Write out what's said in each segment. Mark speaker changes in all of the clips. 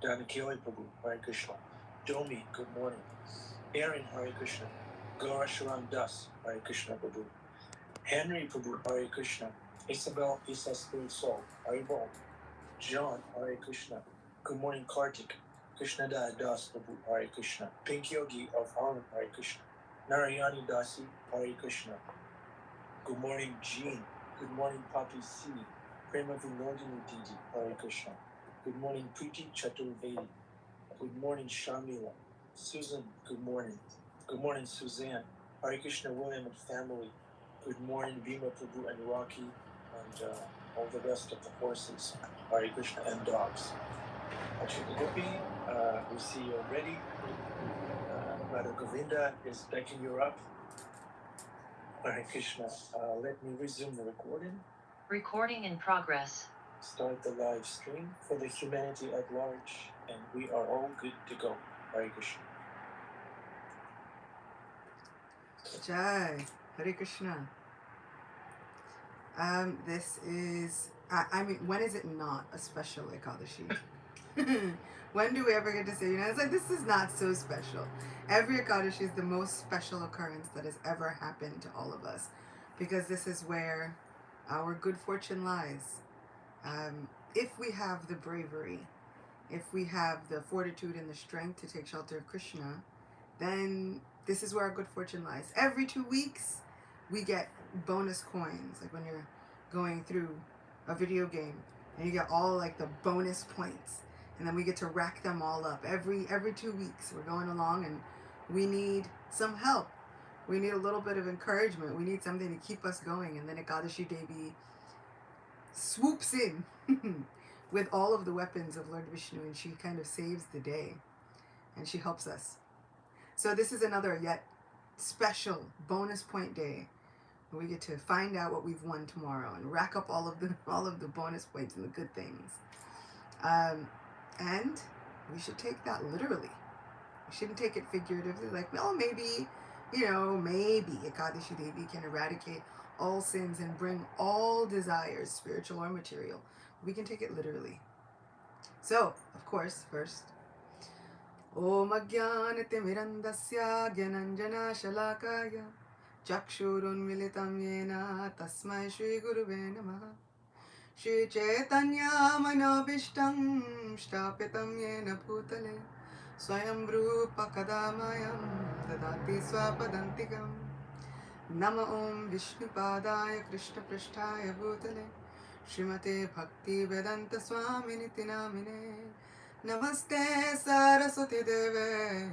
Speaker 1: Danikili Prabhu, Hare Krishna. Domi, good morning. Aaron, Hare Krishna. Gaurasharam Das, Hare Krishna Prabhu. Henry Prabhu, Hare Krishna. Isabel Isa Spirit Soul, Hare Bol. John, Hare Krishna. Good morning, Kartik. Krishna Da Das Prabhu, Hare Krishna. Pink Yogi of Harlem, Hare Krishna. Narayani Dasi, Hare Krishna. Good morning, Jean. Good morning, Papi C. Prema Vinodini Didi, Hare Krishna. Good morning, Preeti Chaturvedi. Good morning, Shamila. Susan, good morning. Good morning, Suzanne. Hare Krishna, William and family. Good morning, Bhima Prabhu and Rocky, and all the rest of the horses. Hare Krishna and dogs. Achyuta Gopi, we see you already. Radha Govinda is backing you up. Hare Krishna. Let me resume the recording.
Speaker 2: Recording in progress.
Speaker 1: Start the live stream for the humanity at large, and we are all good to go. Hare Krishna.
Speaker 3: Jai, Hare Krishna. This is, I mean, when is it not a special Ekadashi? When do we ever get to say, it's like, this is not so special. Every Ekadashi is the most special occurrence that has ever happened to all of us, because this is where our good fortune lies. If we have the bravery, if we have the fortitude and the strength to take shelter of Krishna, then this is where our good fortune lies. Every 2 weeks, we get bonus coins, like when you're going through a video game and you get all like the bonus points, and then we get to rack them all up every 2 weeks. We're going along and we need some help. We need a little bit of encouragement. We need something to keep us going. And then Ekadashi Devi swoops in with all of the weapons of Lord Vishnu, and she kind of saves the day and she helps us. So this is another yet special bonus point day where we get to find out what we've won tomorrow and rack up all of the bonus points and the good things. And we should take that literally. We shouldn't take it figuratively, like, well, maybe Ekadashi Devi can eradicate all sins and bring all desires, spiritual or material. We can take it literally. So, of course, first, Om Ajnanatimirandasya Gyananjana Shalakaya Chakshurunmilitam Yena Tasmai Shri Guruve Namaha Shri Chaitanya Manobishtam Shtapitam Yena Bhutale Swayam Rupa Kadamayam Dadati Swapadantikam Nama Om Vishnupadaya Krishna Prishtaya Bhutale Srimate Bhakti Vedanta Swaminiti Namine Namaste Saraswati Deve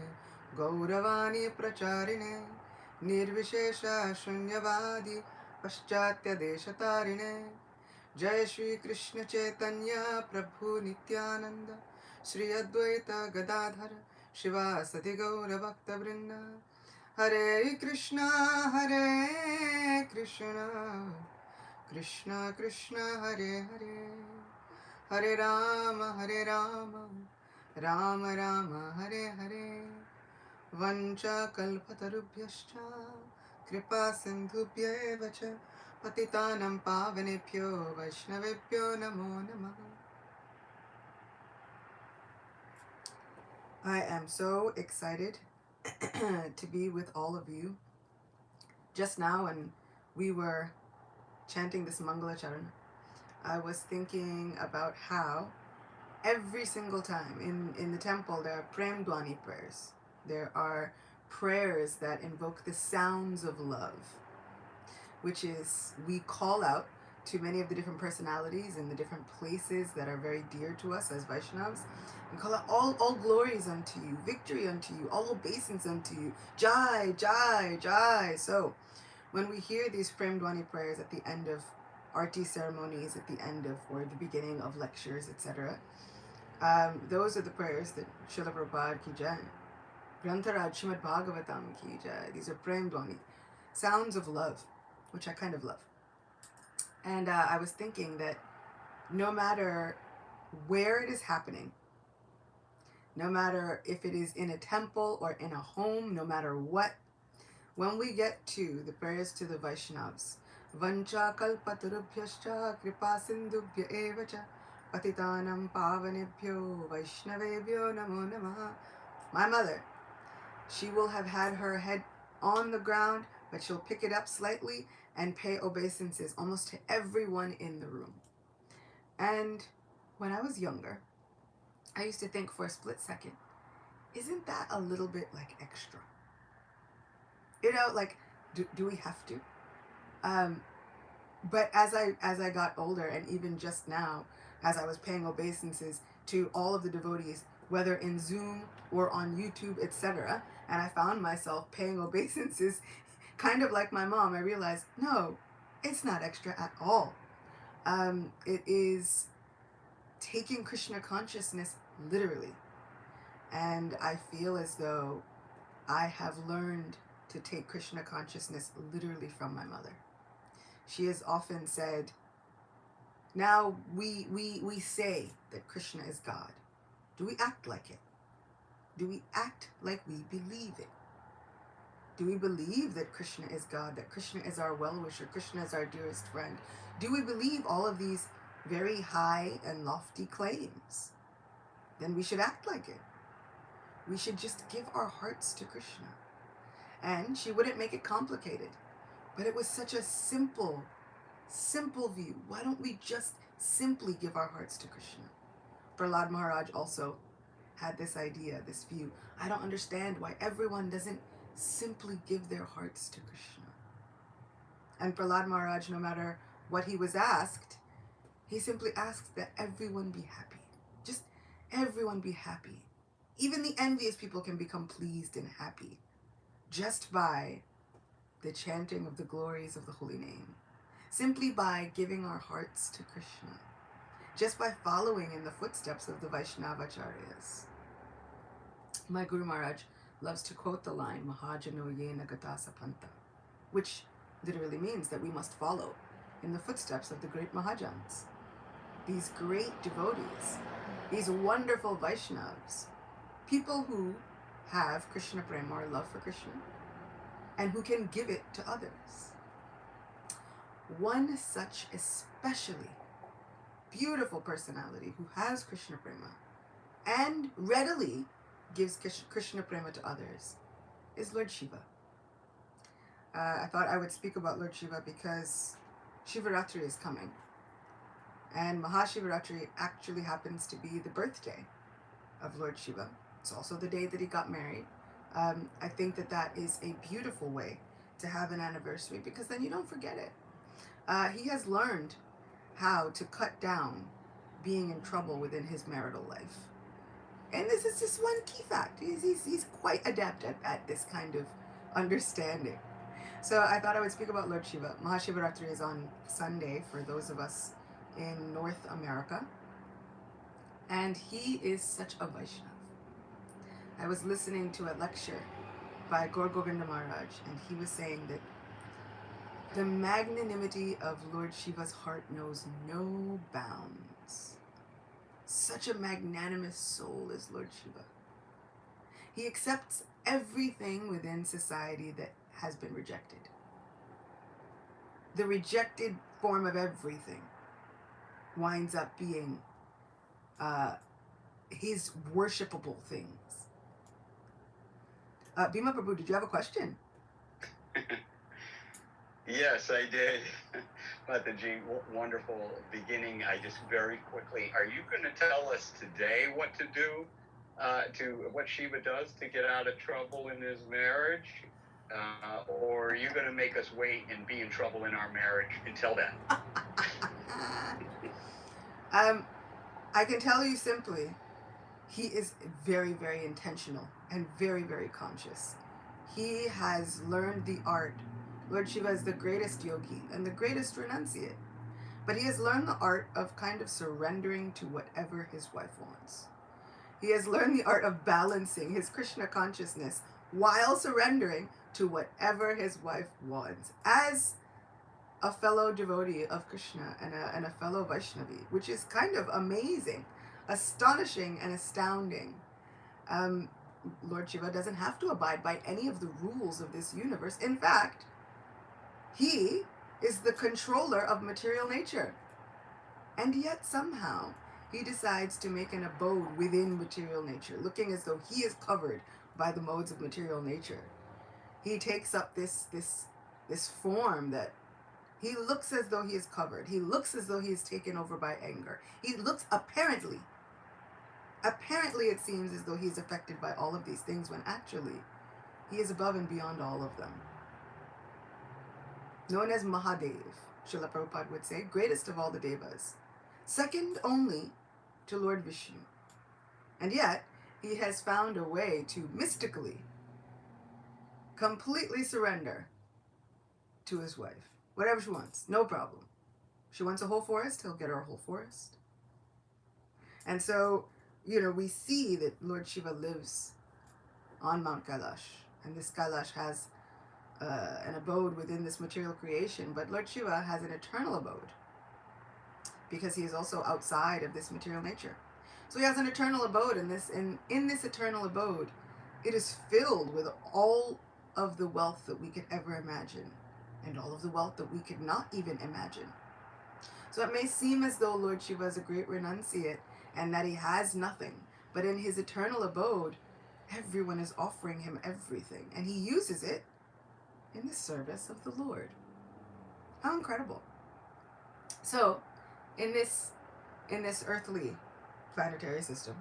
Speaker 3: Gauravani Pracharine Nirvishesha Shunyavadi Paschatya Deshatarine Jai Shri Krishna Chaitanya Prabhu Nityananda Shri Advaita Gadadhara Shiva Sati Gaura Bhakta Vrinda Hare Krishna Krishna Krishna Hare Hare Hare Rama Rama Rama Hare Hare Vancha kalpatarubhyascha kripa sindhubhya eva cha patitanam pavanebhyo vaishnavebhyo namo namaha. I am so excited to be with all of you. Just now when we were chanting this Mangala Charan, I was thinking about how every single time in the temple there are Prem Dwani prayers. There are prayers that invoke the sounds of love, which is, we call out to many of the different personalities in the different places that are very dear to us as Vaishnavas, and call out all glories unto you, victory unto you, all obeisance unto you, Jai, Jai, Jai. So when we hear these Prem Dwani prayers at the end of Arti ceremonies, at the end of or the beginning of lectures, etc., those are the prayers that Srila Prabhupada ki jai, Grantharaj Srimad Bhagavatam ki jai. These are Prem Dwani, sounds of love, which I kind of love. And I was thinking that no matter where it is happening, no matter if it is in a temple or in a home, no matter what, when we get to the prayers to the Vaishnavas, Vancha kalpatarubhyascha kripa sindhubhya eva cha Patitanam pavanebhyo Vaishnavebhyo namo namaha. My mother, she will have had her head on the ground, but she'll pick it up slightly and pay obeisances almost to everyone in the room. And when I was younger, I used to think for a split second, isn't that a little bit like extra? You know, like, do we have to? But as I got older, and even just now, as I was paying obeisances to all of the devotees, whether in Zoom or on YouTube, etc., and I found myself paying obeisances kind of like my mom, I realized, no, it's not extra at all. It is taking Krishna consciousness literally. And I feel as though I have learned to take Krishna consciousness literally from my mother. She has often said, now we say that Krishna is God. Do we act like it? Do we act like we believe it? Do we believe that Krishna is God, that Krishna is our well-wisher, Krishna is our dearest friend? Do we believe all of these very high and lofty claims? Then we should act like it. We should just give our hearts to Krishna. And she wouldn't make it complicated. But it was such a simple view. Why don't we just simply give our hearts to Krishna? Prahlad Maharaj also had this idea, this view. I don't understand why everyone doesn't simply give their hearts to Krishna. And Prahlad Maharaj, no matter what he was asked, he simply asked that everyone be happy. Just everyone be happy. Even the envious people can become pleased and happy just by the chanting of the glories of the holy name. Simply by giving our hearts to Krishna. Just by following in the footsteps of the Vaishnavacharyas. My Guru Maharaj loves to quote the line, Mahajano yena gata sapanta, which literally means that we must follow in the footsteps of the great Mahajans. These great devotees, these wonderful Vaishnavas, people who have Krishna prema or love for Krishna, and who can give it to others. One such especially beautiful personality who has Krishna prema and readily gives Krishna prema to others is Lord Shiva. I thought I would speak about Lord Shiva because Shivaratri is coming. And Mahashivaratri actually happens to be the birthday of Lord Shiva. It's also the day that he got married. I think that is a beautiful way to have an anniversary because then you don't forget it. He has learned how to cut down being in trouble within his marital life. And this is just one key fact. He's quite adept at this kind of understanding. So I thought I would speak about Lord Shiva. Mahashivaratri is on Sunday for those of us in North America. And he is such a Vaishnav. I was listening to a lecture by Gaur Govinda Maharaj, and he was saying that the magnanimity of Lord Shiva's heart knows no bounds. Such a magnanimous soul is Lord Shiva. He accepts everything within society that has been rejected. The rejected form of everything winds up being his worshipable things. Bhima Prabhu, did you have a question?
Speaker 4: Yes, I did. Mataji, wonderful beginning. I just very quickly, are you going to tell us today what to do, to what Shiva does to get out of trouble in his marriage? Or are you going to make us wait and be in trouble in our marriage until then?
Speaker 3: I can tell you simply, he is very, very intentional and very, very conscious. He has learned the art. Lord Shiva is the greatest yogi and the greatest renunciate. But he has learned the art of kind of surrendering to whatever his wife wants. He has learned the art of balancing his Krishna consciousness while surrendering to whatever his wife wants. As a fellow devotee of Krishna and a fellow Vaishnavi, which is kind of amazing, astonishing, and astounding. Lord Shiva doesn't have to abide by any of the rules of this universe. In fact, he is the controller of material nature. And yet somehow he decides to make an abode within material nature, looking as though he is covered by the modes of material nature. He takes up this form that he looks as though he is covered. He looks as though he is taken over by anger. He looks apparently it seems as though he is affected by all of these things, when actually he is above and beyond all of them. Known as Mahadev, Srila Prabhupada would say, greatest of all the devas, second only to Lord Vishnu. And yet, he has found a way to mystically, completely surrender to his wife. Whatever she wants, no problem. She wants a whole forest, he'll get her a whole forest. And so, we see that Lord Shiva lives on Mount Kailash. And this Kailash has an abode within this material creation. But Lord Shiva has an eternal abode, because he is also outside of this material nature. So he has an eternal abode, and in this eternal abode, it is filled with all of the wealth that we could ever imagine, and all of the wealth that we could not even imagine. So it may seem as though Lord Shiva is a great renunciate and that he has nothing, but in his eternal abode, everyone is offering him everything, and he uses it in the service of the Lord. How incredible. So, in this earthly planetary system,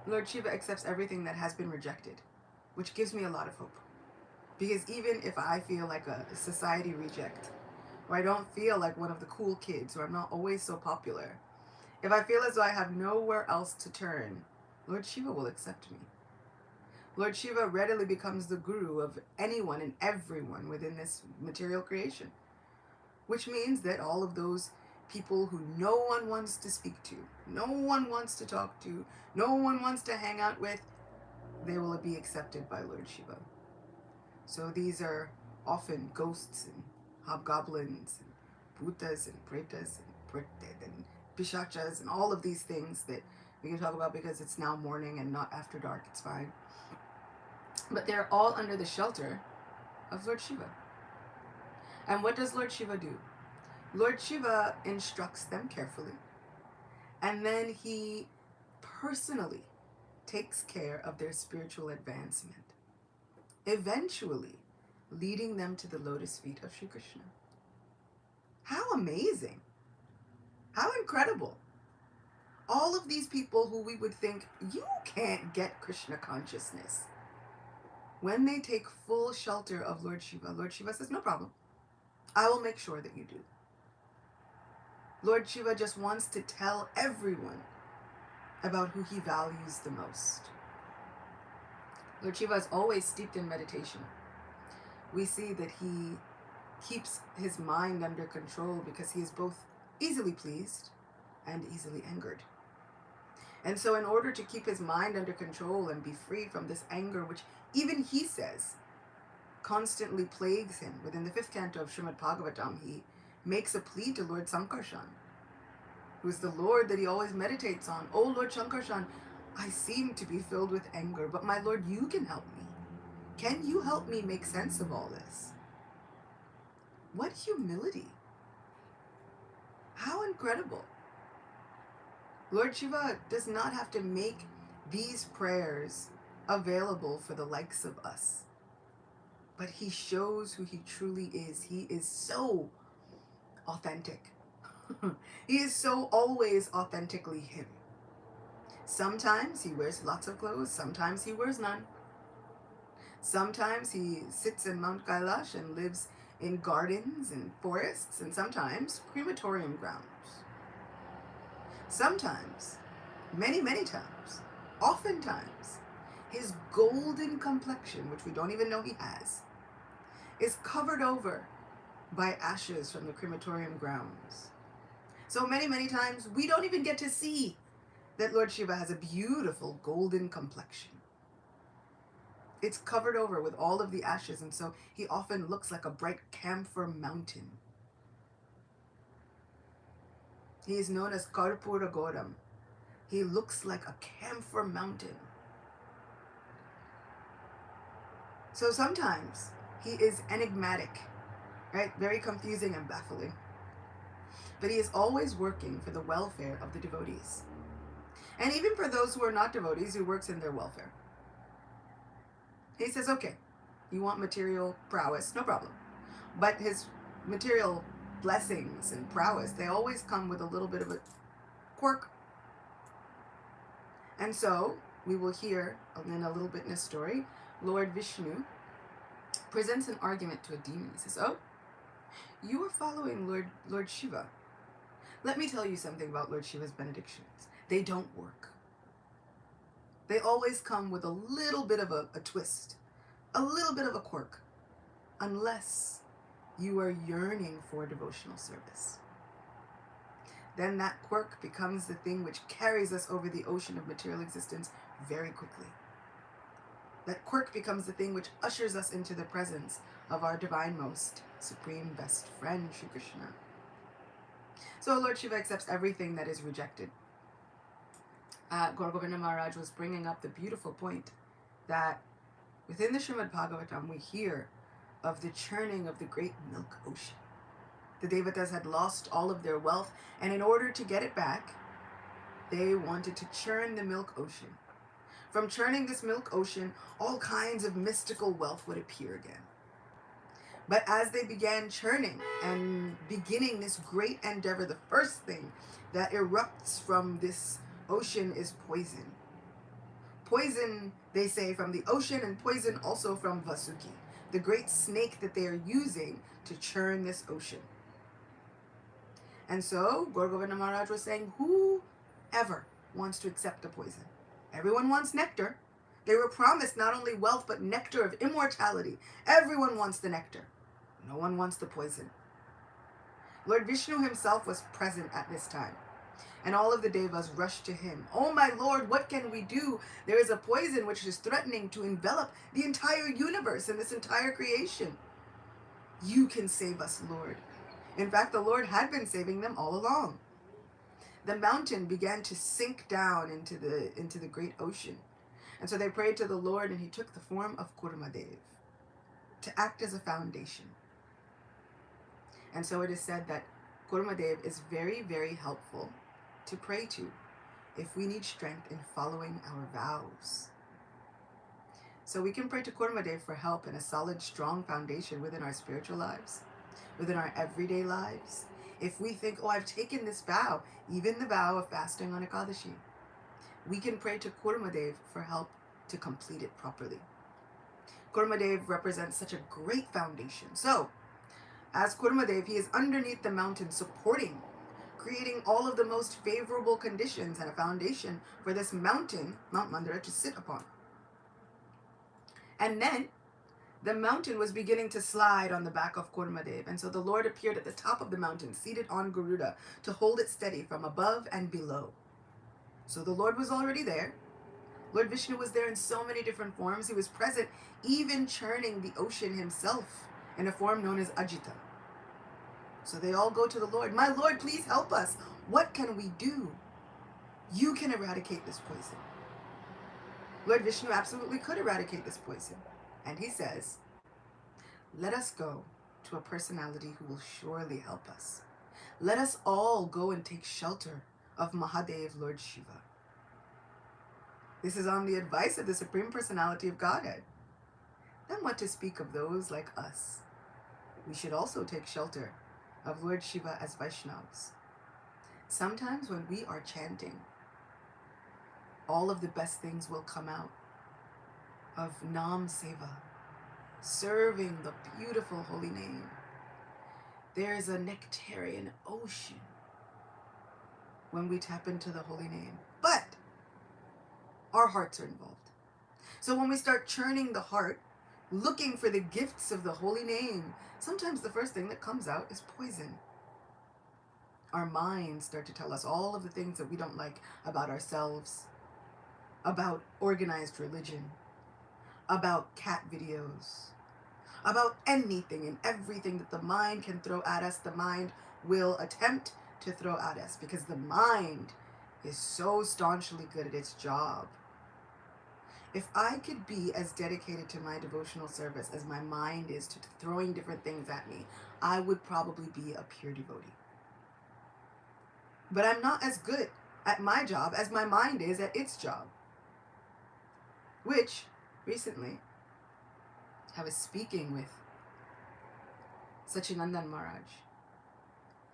Speaker 3: Lord Shiva accepts everything that has been rejected, which gives me a lot of hope. Because even if I feel like a society reject, or I don't feel like one of the cool kids, or I'm not always so popular, if I feel as though I have nowhere else to turn, Lord Shiva will accept me. Lord Shiva readily becomes the guru of anyone and everyone within this material creation, which means that all of those people who no one wants to speak to, no one wants to talk to, no one wants to hang out with, they will be accepted by Lord Shiva. So these are often ghosts and hobgoblins and bhutas and pretas and pishachas and all of these things that we can talk about, because it's now morning and not after dark, it's fine. But they're all under the shelter of Lord Shiva. And what does Lord Shiva do? Lord Shiva instructs them carefully, and then he personally takes care of their spiritual advancement, eventually leading them to the lotus feet of Sri Krishna. How amazing! How incredible! All of these people who we would think, you can't get Krishna consciousness, when they take full shelter of Lord Shiva says, no problem. I will make sure that you do. Lord Shiva just wants to tell everyone about who he values the most. Lord Shiva is always steeped in meditation. We see that he keeps his mind under control because he is both easily pleased and easily angered. And so in order to keep his mind under control and be free from this anger, which even he says constantly plagues him, within the 5th canto of Srimad Bhagavatam, he makes a plea to Lord Sankarshan, who is the Lord that he always meditates on. Oh Lord Sankarshan, I seem to be filled with anger, but my Lord, you can help me. Can you help me make sense of all this? What humility. How incredible. Lord Shiva does not have to make these prayers available for the likes of us, but he shows who he truly is. He is so authentic. He is so always authentically him. Sometimes he wears lots of clothes, sometimes he wears none. Sometimes he sits in Mount Kailash and lives in gardens and forests, and sometimes crematorium grounds. Sometimes, many times, oftentimes, his golden complexion, which we don't even know he has, is covered over by ashes from the crematorium grounds. So many times, we don't even get to see that Lord Shiva has a beautiful golden complexion. It's covered over with all of the ashes, and so he often looks like a bright camphor mountain. He is known as Karpura Goram. He looks like a camphor mountain. So sometimes he is enigmatic, right? Very confusing and baffling. but he is always working for the welfare of the devotees. And even for those who are not devotees, he works in their welfare. He says, okay, you want material prowess, no problem. But his material blessings and prowess, they always come with a little bit of a quirk. And so we will hear in a little bit in a story, Lord Vishnu presents an argument to a demon. He says, oh, you are following Lord Shiva. Let me tell you something about Lord Shiva's benedictions. They don't work. They always come with a little bit of a twist, a little bit of a quirk, unless you are yearning for devotional service. Then that quirk becomes the thing which carries us over the ocean of material existence very quickly. That quirk becomes the thing which ushers us into the presence of our divine most supreme best friend, Shri Krishna. So Lord Shiva accepts everything that is rejected. Gaura Govinda Maharaj was bringing up the beautiful point that within the Srimad Bhagavatam we hear of the churning of the great milk ocean. The Devatas had lost all of their wealth, and in order to get it back, they wanted to churn the milk ocean. From churning this milk ocean, all kinds of mystical wealth would appear again. But as they began churning and beginning this great endeavor, the first thing that erupts from this ocean is poison. Poison, they say, from the ocean, and poison also from Vasuki, the great snake that they are using to churn this ocean. And so, Gaura Govinda Maharaj was saying, whoever wants to accept the poison? Everyone wants nectar. They were promised not only wealth, but nectar of immortality. Everyone wants the nectar. No one wants the poison. Lord Vishnu himself was present at this time. And all of the devas rushed to him. Oh my Lord, what can we do? There is a poison which is threatening to envelop the entire universe and this entire creation. You can save us, Lord. In fact, the Lord had been saving them all along. The mountain began to sink down into the great ocean. And so they prayed to the Lord, and he took the form of Kurmadev to act as a foundation. And so it is said that Kurmadev is very, very helpful to pray to if we need strength in following our vows. So we can pray to Kurmadev for help in a solid, strong foundation within our spiritual lives, within our everyday lives. If we think, oh, I've taken this vow, even the vow of fasting on Ekadashi, we can pray to Kurmadev for help to complete it properly. Kurmadev represents such a great foundation. So, as Kurmadev, he is underneath the mountain supporting, creating all of the most favorable conditions and a foundation for this mountain, Mount Mandara, to sit upon. And then the mountain was beginning to slide on the back of Kurmadev, and so the Lord appeared at the top of the mountain, seated on Garuda, to hold it steady from above and below. So the Lord was already there. Lord Vishnu was there in so many different forms. He was present, even churning the ocean himself in a form known as Ajita. So they all go to the Lord. My Lord, please help us. What can we do? You can eradicate this poison. Lord Vishnu absolutely could eradicate this poison. And he says, let us go to a personality who will surely help us. Let us all go and take shelter of Mahadev, Lord Shiva. This is on the advice of the Supreme Personality of Godhead. Then what to speak of those like us? We should also take shelter of Lord Shiva as Vaishnavas. Sometimes when we are chanting, all of the best things will come out of Nam Seva, serving the beautiful holy name. There is a nectarian ocean when we tap into the holy name. But our hearts are involved. So when we start churning the heart, looking for the gifts of the holy name, sometimes the first thing that comes out is poison. Our minds start to tell us all of the things that we don't like about ourselves, about organized religion, about cat videos, about anything and everything that the mind can throw at us. The mind will attempt to throw at us because the mind is so staunchly good at its job. If I could be as dedicated to my devotional service as my mind is to throwing different things at me, I would probably be a pure devotee. But I'm not as good at my job as my mind is at its job. Which, recently, I was speaking with Sachinandan Maharaj,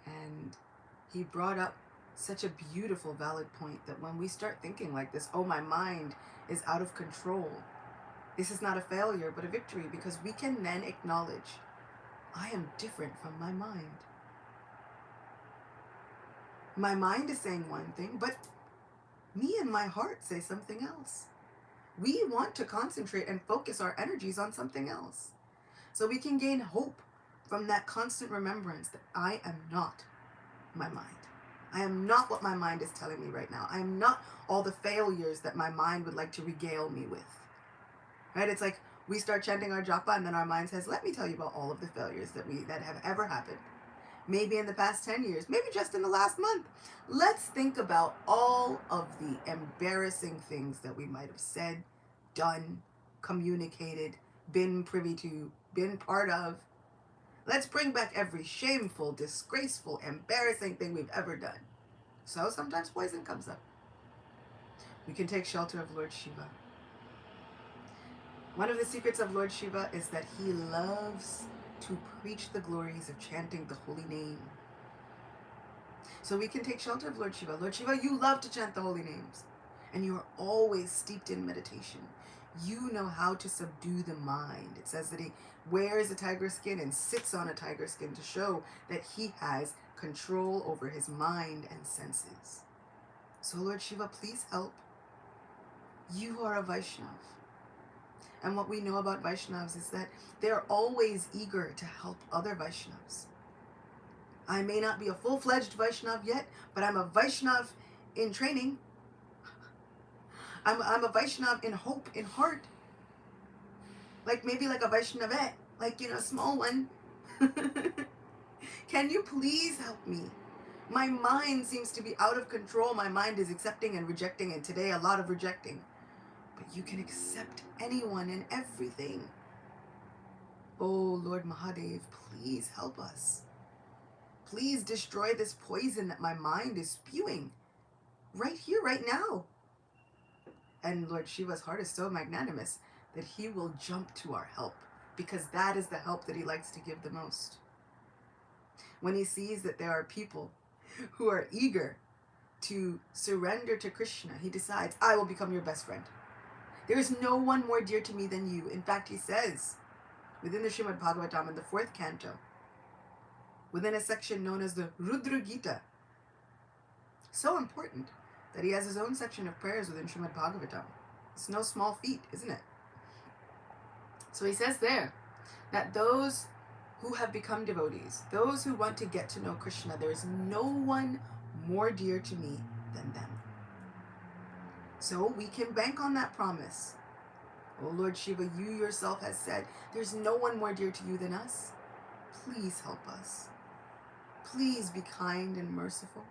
Speaker 3: and he brought up such a beautiful, valid point that when we start thinking like this, oh, my mind is out of control, this is not a failure but a victory, because we can then acknowledge, I am different from my mind. My mind is saying one thing, but me and my heart say something else. We want to concentrate and focus our energies on something else. So we can gain hope from that constant remembrance that I am not my mind. I am not what my mind is telling me right now. I am not all the failures that my mind would like to regale me with. Right? It's like we start chanting our japa and then our mind says, let me tell you about all of the failures that have ever happened. Maybe in the past 10 years, maybe just in the last month. Let's think about all of the embarrassing things that we might have said, done, communicated, been privy to, been part of. Let's bring back every shameful, disgraceful, embarrassing thing we've ever done. So sometimes poison comes up. We can take shelter of Lord Shiva. One of the secrets of Lord Shiva is that he loves to preach the glories of chanting the holy name. So we can take shelter of Lord Shiva. Lord Shiva, you love to chant the holy names, and you are always steeped in meditation. You know how to subdue the mind. It says that he wears a tiger skin and sits on a tiger skin to show that he has control over his mind and senses. So Lord Shiva, please help. You are a Vaishnav. And what we know about Vaishnavas is that they're always eager to help other Vaishnavas. I may not be a full-fledged Vaishnav yet, but I'm a Vaishnav in training. I'm a Vaishnav in hope, in heart. Maybe like a Vaishnavette, a small one. Can you please help me? My mind seems to be out of control. My mind is accepting and rejecting, and today a lot of rejecting. But you can accept anyone and everything. Oh, Lord Mahadev, please help us. Please destroy this poison that my mind is spewing right here, right now. And Lord Shiva's heart is so magnanimous that he will jump to our help, because that is the help that he likes to give the most. When he sees that there are people who are eager to surrender to Krishna, he decides, I will become your best friend. There is no one more dear to me than you. In fact, he says, within the Srimad Bhagavatam in the 4th canto, within a section known as the Rudra Gita, so important that he has his own section of prayers within Srimad Bhagavatam. It's no small feat, isn't it? So he says there that those who have become devotees, those who want to get to know Krishna, there is no one more dear to me than them. So we can bank on that promise. Oh Lord Shiva, you yourself has said, there's no one more dear to you than us. Please help us. Please be kind and merciful.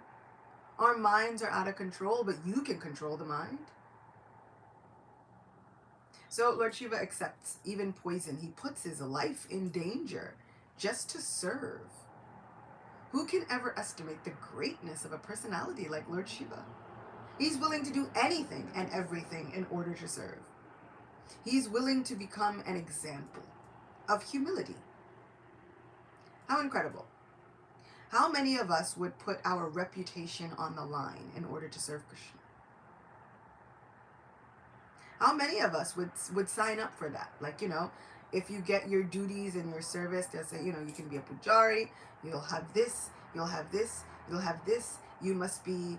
Speaker 3: Our minds are out of control, but you can control the mind. So Lord Shiva accepts even poison. He puts his life in danger just to serve. Who can ever estimate the greatness of a personality like Lord Shiva? He's willing to do anything and everything in order to serve. He's willing to become an example of humility. How incredible. How many of us would put our reputation on the line in order to serve Krishna? How many of us would sign up for that? If you get your duties and your service, they'll say, you can be a pujari, you'll have this, you'll have this, you'll have this. You must be,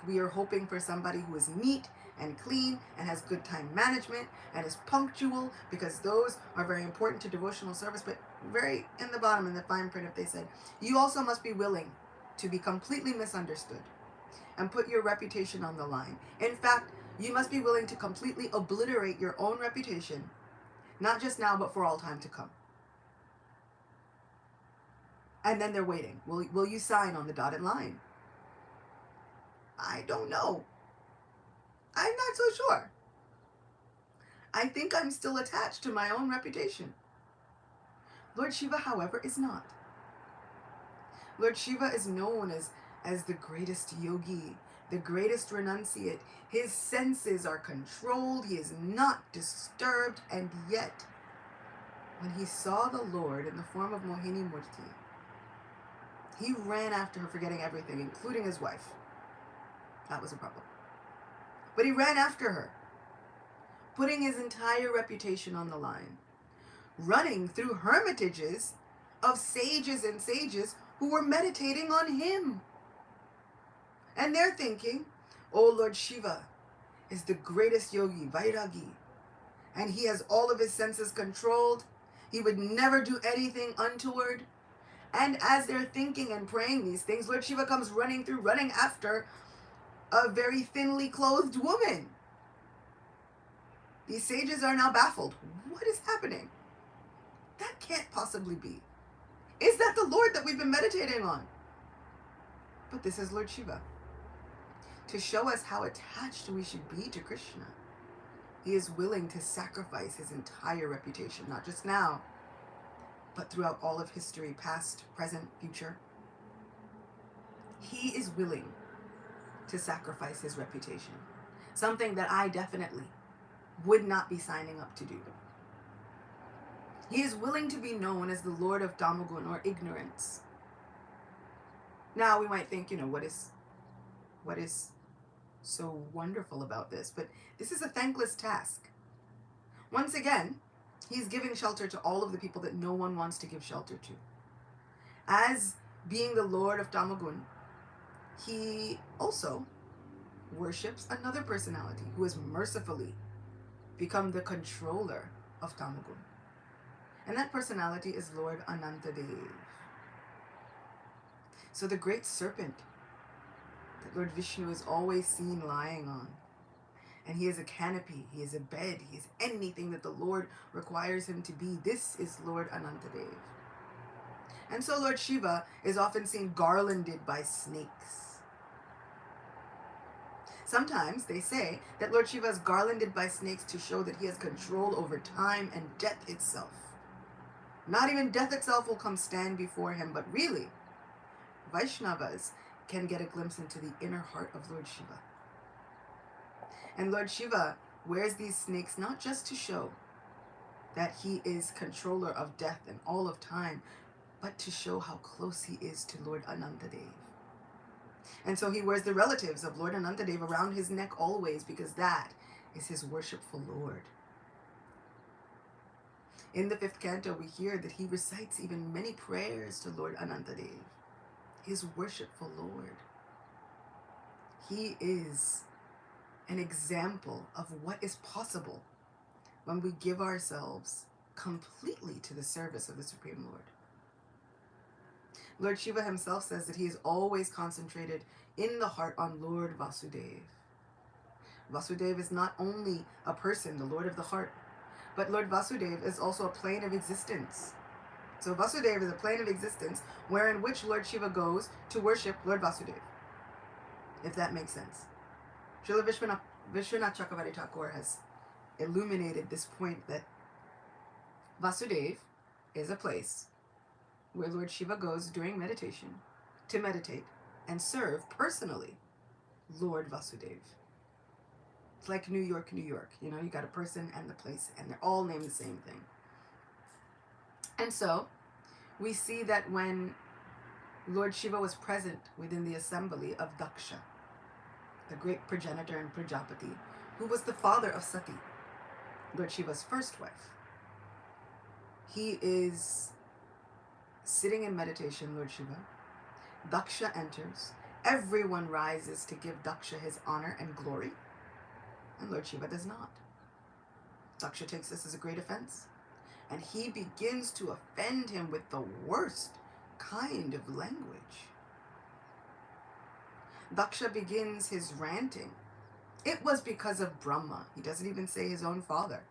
Speaker 3: we are hoping for somebody who is neat and clean and has good time management and is punctual, because those are very important to devotional service. But very in the bottom, in the fine print, if they said, you also must be willing to be completely misunderstood and put your reputation on the line. In fact, you must be willing to completely obliterate your own reputation, not just now, but for all time to come. And then they're waiting. Will you sign on the dotted line? I don't know. I'm not so sure. I think I'm still attached to my own reputation. Lord Shiva, however, is not. Lord Shiva is known as the greatest yogi, the greatest renunciate. His senses are controlled, he is not disturbed, and yet, when he saw the Lord in the form of Mohini Murti, he ran after her, forgetting everything, including his wife. That was a problem. But he ran after her, putting his entire reputation on the line, running through hermitages of sages and sages who were meditating on him. And they're thinking, oh, Lord Shiva is the greatest yogi, Vairagi, and he has all of his senses controlled. He would never do anything untoward. And as they're thinking and praying these things, Lord Shiva comes running through, running after a very thinly clothed woman. These sages are now baffled. What is happening? That can't possibly be. Is that the Lord that we've been meditating on? But this is Lord Shiva. To show us how attached we should be to Krishna, he is willing to sacrifice his entire reputation, not just now, but throughout all of history, past, present, future. He is willing to sacrifice his reputation, something that I definitely would not be signing up to do. He is willing to be known as the Lord of Tamagun, or ignorance. Now we might think, what is so wonderful about this? But this is a thankless task. Once again, he's giving shelter to all of the people that no one wants to give shelter to. As being the Lord of Tamagun, he also worships another personality who has mercifully become the controller of Tamagun. And that personality is Lord Anantadev. So the great serpent that Lord Vishnu is always seen lying on, and he is a canopy, he is a bed, he is anything that the Lord requires him to be. This is Lord Anantadev. And so Lord Shiva is often seen garlanded by snakes. Sometimes they say that Lord Shiva is garlanded by snakes to show that he has control over time and death itself. Not even death itself will come stand before him, but really, Vaishnavas can get a glimpse into the inner heart of Lord Shiva. And Lord Shiva wears these snakes not just to show that he is controller of death and all of time, but to show how close he is to Lord Anantadev. And so he wears the relatives of Lord Anantadev around his neck always, because that is his worshipful Lord. In the 5th canto, we hear that he recites even many prayers to Lord Anantadev, his worshipful Lord. He is an example of what is possible when we give ourselves completely to the service of the Supreme Lord. Lord Shiva himself says that he is always concentrated in the heart on Lord Vasudev. Vasudev is not only a person, the Lord of the heart, but Lord Vasudev is also a plane of existence. So Vasudev is a plane of existence wherein which Lord Shiva goes to worship Lord Vasudev, if that makes sense. Srila Vishwanath Chakravarti Thakur has illuminated this point that Vasudev is a place where Lord Shiva goes during meditation to meditate and serve personally Lord Vasudev. It's like New York, New York. You got a person and the place, and they're all named the same thing. And so we see that when Lord Shiva was present within the assembly of Daksha, the great progenitor and Prajapati, who was the father of Sati, Lord Shiva's first wife, he is sitting in meditation, Lord Shiva. Daksha enters. Everyone rises to give Daksha his honor and glory, and Lord Shiva does not. Daksha takes this as a great offense, and he begins to offend him with the worst kind of language. Daksha begins his ranting. It was because of Brahma. He doesn't even say his own father,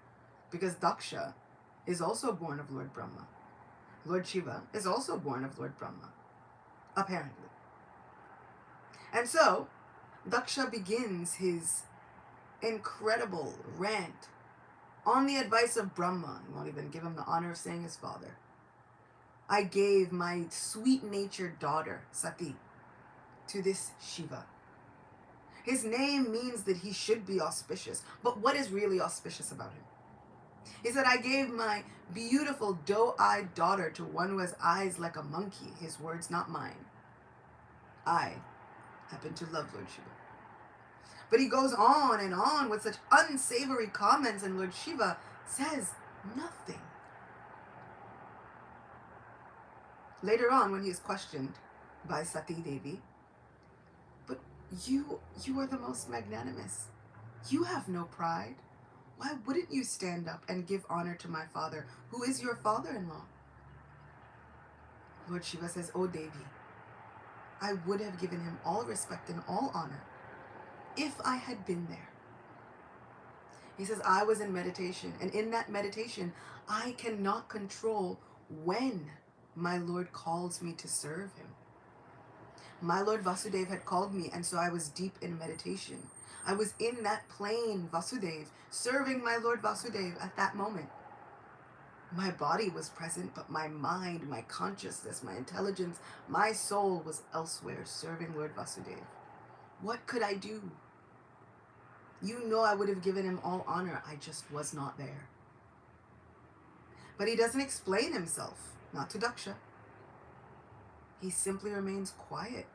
Speaker 3: because Daksha is also born of Lord Brahma. Lord Shiva is also born of Lord Brahma, apparently. And so, Daksha begins his incredible rant on the advice of Brahma. He won't even give him the honor of saying his father. I gave my sweet-natured daughter, Sati, to this Shiva. His name means that he should be auspicious. But what is really auspicious about him? He said, I gave my beautiful doe-eyed daughter to one who has eyes like a monkey. His words, not mine. I happen to love Lord Shiva. But he goes on and on with such unsavory comments, and Lord Shiva says nothing. Later on, when he is questioned by Sati Devi, but you are the most magnanimous. You have no pride. Why wouldn't you stand up and give honor to my father, who is your father-in-law? Lord Shiva says, O Devi, I would have given him all respect and all honor if I had been there. He says, I was in meditation, and in that meditation, I cannot control when my Lord calls me to serve him. My Lord Vasudev had called me, and so I was deep in meditation. I was in that plane, Vasudev, serving my Lord Vasudev at that moment. My body was present, but my mind, my consciousness, my intelligence, my soul was elsewhere, serving Lord Vasudev. What could I do? You know I would have given him all honor. I just was not there. But he doesn't explain himself, not to Daksha. He simply remains quiet.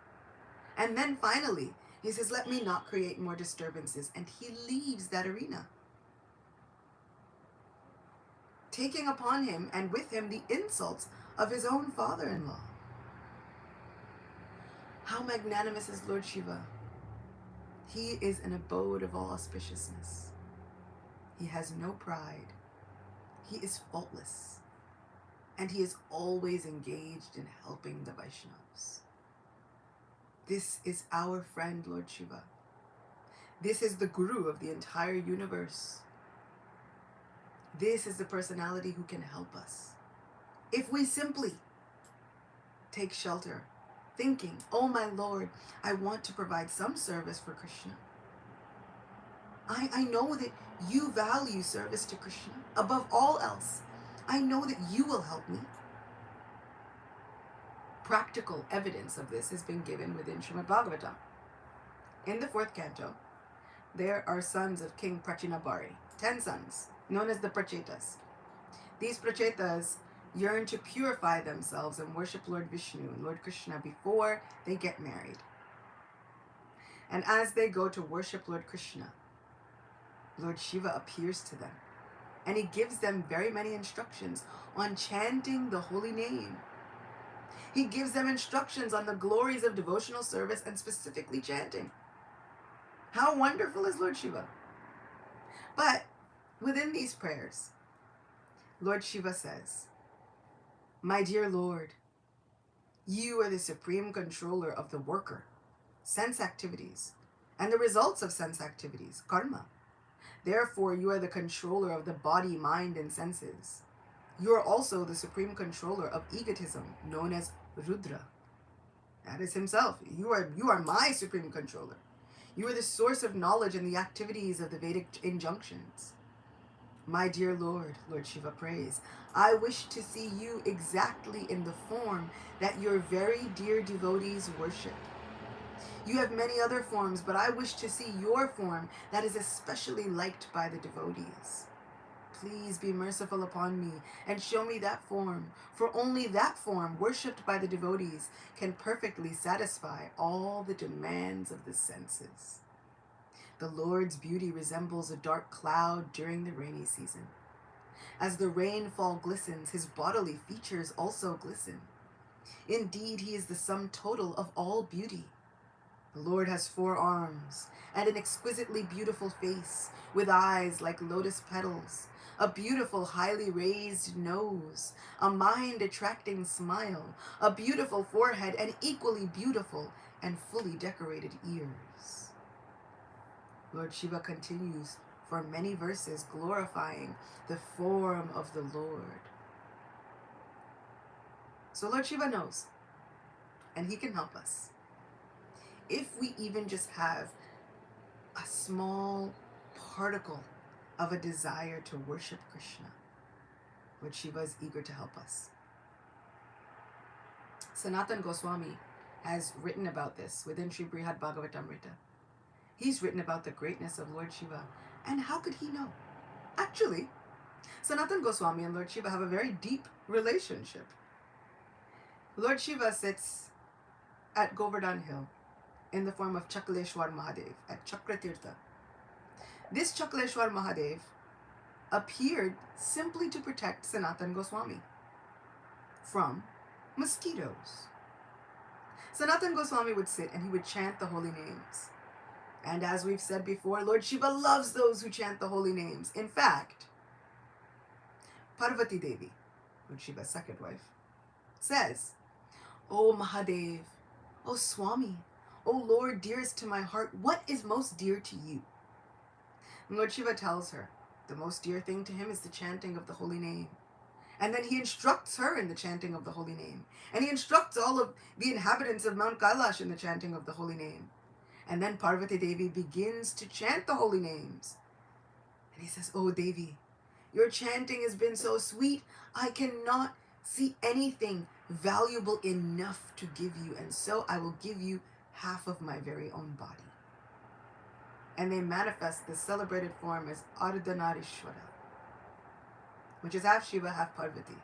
Speaker 3: And then finally, he says, let me not create more disturbances. And he leaves that arena, taking upon him and with him the insults of his own father-in-law. How magnanimous is Lord Shiva? He is an abode of all auspiciousness. He has no pride. He is faultless. And he is always engaged in helping the Vaishnavas. This is our friend, Lord Shiva. This is the Guru of the entire universe. This is the personality who can help us. If we simply take shelter, thinking, oh my Lord, I want to provide some service for Krishna. I know that you value service to Krishna above all else. I know that you will help me. Practical evidence of this has been given within Srimad Bhagavatam. In the 4th canto, there are sons of King Prachinabhari, 10 sons, known as the Prachetas. These Prachetas yearn to purify themselves and worship Lord Vishnu and Lord Krishna before they get married. And as they go to worship Lord Krishna, Lord Shiva appears to them, and he gives them very many instructions on chanting the holy name. He gives them instructions on the glories of devotional service and specifically chanting. How wonderful is Lord Shiva? But within these prayers, Lord Shiva says, my dear Lord, you are the supreme controller of the worker, sense activities, and the results of sense activities, karma. Therefore, you are the controller of the body, mind, and senses. You are also the supreme controller of egotism, known as Rudra. That is himself. You are my supreme controller. You are the source of knowledge and the activities of the Vedic injunctions. My dear Lord, Lord Shiva prays, I wish to see you exactly in the form that your very dear devotees worship. You have many other forms, but I wish to see your form that is especially liked by the devotees. Please be merciful upon me and show me that form, for only that form worshipped by the devotees can perfectly satisfy all the demands of the senses. The Lord's beauty resembles a dark cloud during the rainy season. As the rainfall glistens, his bodily features also glisten. Indeed, he is the sum total of all beauty. The Lord has 4 arms and an exquisitely beautiful face with eyes like lotus petals, a beautiful highly raised nose, a mind-attracting smile, a beautiful forehead, and equally beautiful and fully decorated ears. Lord Shiva continues for many verses glorifying the form of the Lord. So Lord Shiva knows, and he can help us. If we even just have a small particle of a desire to worship Krishna, Lord Shiva is eager to help us. Sanatan Goswami has written about this within Sri Brihad Bhagavatamrita. He's written about the greatness of Lord Shiva. And how could he know? Actually, Sanatan Goswami and Lord Shiva have a very deep relationship. Lord Shiva sits at Govardhan Hill in the form of Chakleshwar Mahadev at Chakratirtha. This Chakleshwar Mahadev appeared simply to protect Sanatan Goswami from mosquitoes. Sanatan Goswami would sit and he would chant the holy names. And as we've said before, Lord Shiva loves those who chant the holy names. In fact, Parvati Devi, Lord Shiva's second wife, says, "O Mahadev, O Swami, O Lord dearest to my heart, what is most dear to you?" And Lord Shiva tells her, the most dear thing to him is the chanting of the holy name. And then he instructs her in the chanting of the holy name. And he instructs all of the inhabitants of Mount Kailash in the chanting of the holy name. And then Parvati Devi begins to chant the holy names. And he says, "Oh Devi, your chanting has been so sweet. I cannot see anything valuable enough to give you. And so I will give you half of my very own body." And they manifest the celebrated form as Ardhanarishwara, which is half Shiva, half Parvati.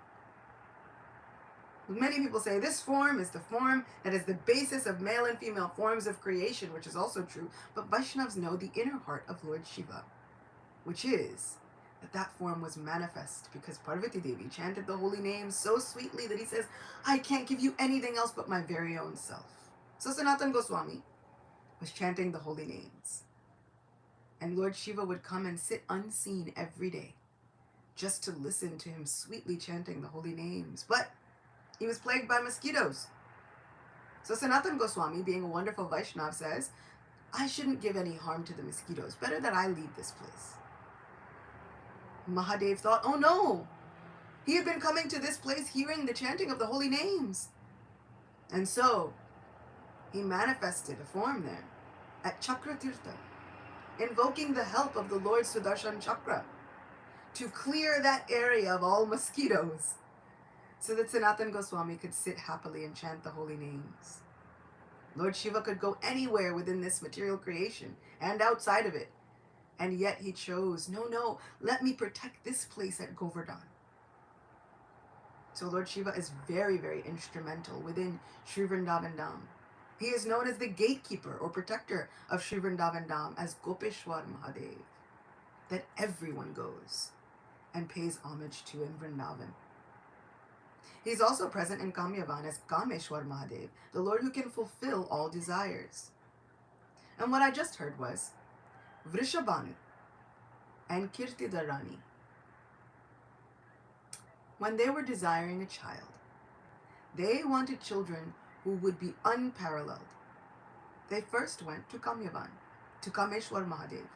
Speaker 3: Many people say this form is the form that is the basis of male and female forms of creation, which is also true. But Vaishnavas know the inner heart of Lord Shiva, which is that form was manifest because Parvati Devi chanted the holy names so sweetly that he says, "I can't give you anything else but my very own self." So Sanatan Goswami was chanting the holy names. And Lord Shiva would come and sit unseen every day just to listen to him sweetly chanting the holy names. But he was plagued by mosquitoes. So Sanatan Goswami, being a wonderful Vaishnava, says, "I shouldn't give any harm to the mosquitoes. Better that I leave this place." Mahadev thought, oh no, he had been coming to this place hearing the chanting of the holy names. And so he manifested a form there at Chakratirtha, invoking the help of the Lord Sudarshan Chakra to clear that area of all mosquitoes so that Sanatan Goswami could sit happily and chant the holy names. Lord Shiva could go anywhere within this material creation and outside of it. And yet he chose, no, let me protect this place at Govardhan. So Lord Shiva is very, very instrumental within Sri Vrindavan Dham. He is known as the gatekeeper or protector of Sri Vrindavan Dham as Gopeshwar Mahadev, that everyone goes and pays homage to in Vrindavan. He's also present in Kamyavan as Kameshwar Mahadev, the Lord who can fulfill all desires. And what I just heard was Vrishabhanu and Kirtidarani, when they were desiring a child, they wanted children who would be unparalleled. They first went to Kamyavan, to Kameshwar Mahadev,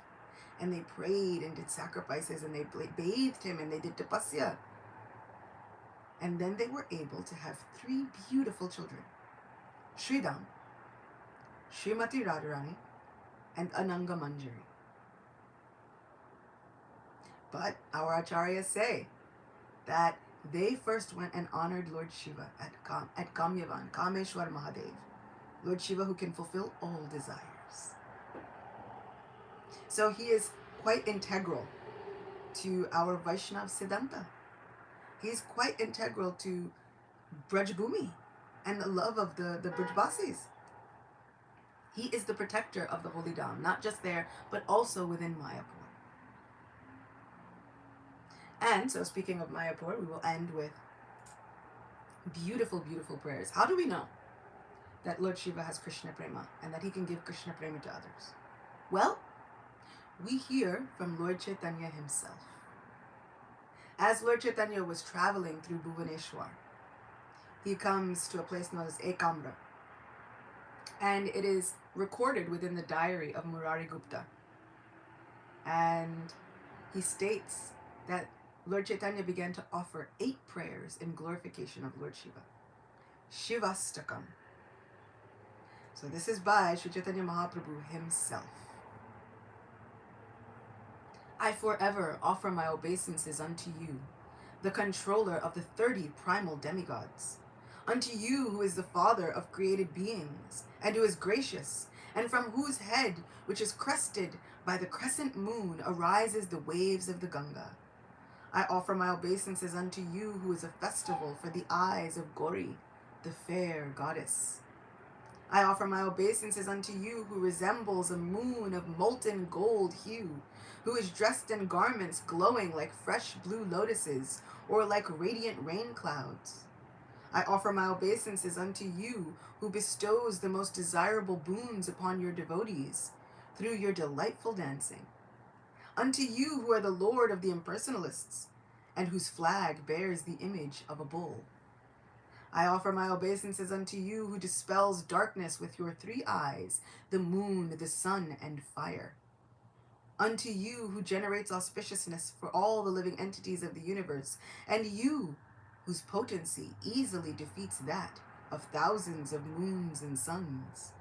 Speaker 3: and they prayed and did sacrifices and they bathed him and they did tapasya. And then they were able to have 3 beautiful children, Sridham, Srimati Radharani, and Ananga Manjari. But our acharyas say that they first went and honored Lord Shiva at Kamyavan, Kameshwar Mahadev, Lord Shiva who can fulfill all desires. So he is quite integral to our Vaishnav Siddhanta. He's quite integral to Braj Bhumi and the love of the Brajbasis. He is the protector of the holy Dham, not just there, but also within Mayapur. And so speaking of Mayapur, we will end with beautiful, beautiful prayers. How do we know that Lord Shiva has Krishna Prema and that he can give Krishna Prema to others? Well, we hear from Lord Chaitanya himself. As Lord Chaitanya was traveling through Bhuvaneshwar, he comes to a place known as Ekamra. And it is recorded within the diary of Murari Gupta. And he states that Lord Chaitanya began to offer 8 prayers in glorification of Lord Shiva. Shivastakam. So this is by Sri Chaitanya Mahaprabhu himself. I forever offer my obeisances unto you, the controller of the 30 primal demigods, Unto you who is the Father of created beings, and who is gracious, and from whose head, which is crested by the crescent moon, arises the waves of the Ganga. I offer my obeisances unto you who is a festival for the eyes of Gauri, the fair goddess. I offer my obeisances unto you who resembles a moon of molten gold hue, who is dressed in garments glowing like fresh blue lotuses or like radiant rain clouds. I offer my obeisances unto you who bestows the most desirable boons upon your devotees through your delightful dancing. Unto you who are the lord of the impersonalists, and whose flag bears the image of a bull. I offer my obeisances unto you who dispels darkness with your three eyes, the moon, the sun, and fire. Unto you who generates auspiciousness for all the living entities of the universe, and you whose potency easily defeats that of thousands of moons and suns.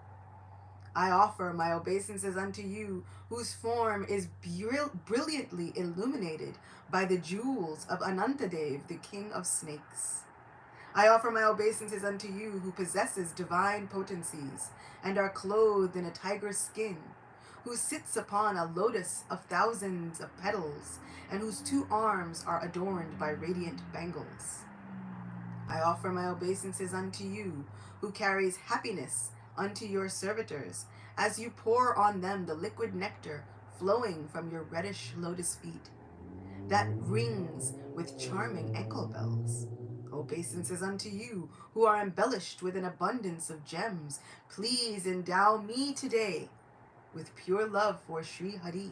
Speaker 3: I offer my obeisances unto you whose form is brilliantly illuminated by the jewels of Anantadev, the king of snakes. I offer my obeisances unto you who possesses divine potencies and are clothed in a tiger's skin, who sits upon a lotus of thousands of petals, and whose two arms are adorned by radiant bangles. I offer my obeisances unto you who carries happiness unto your servitors, as you pour on them the liquid nectar flowing from your reddish lotus feet, that rings with charming ankle bells. Obeisances unto you who are embellished with an abundance of gems, please endow me today with pure love for Sri Hari.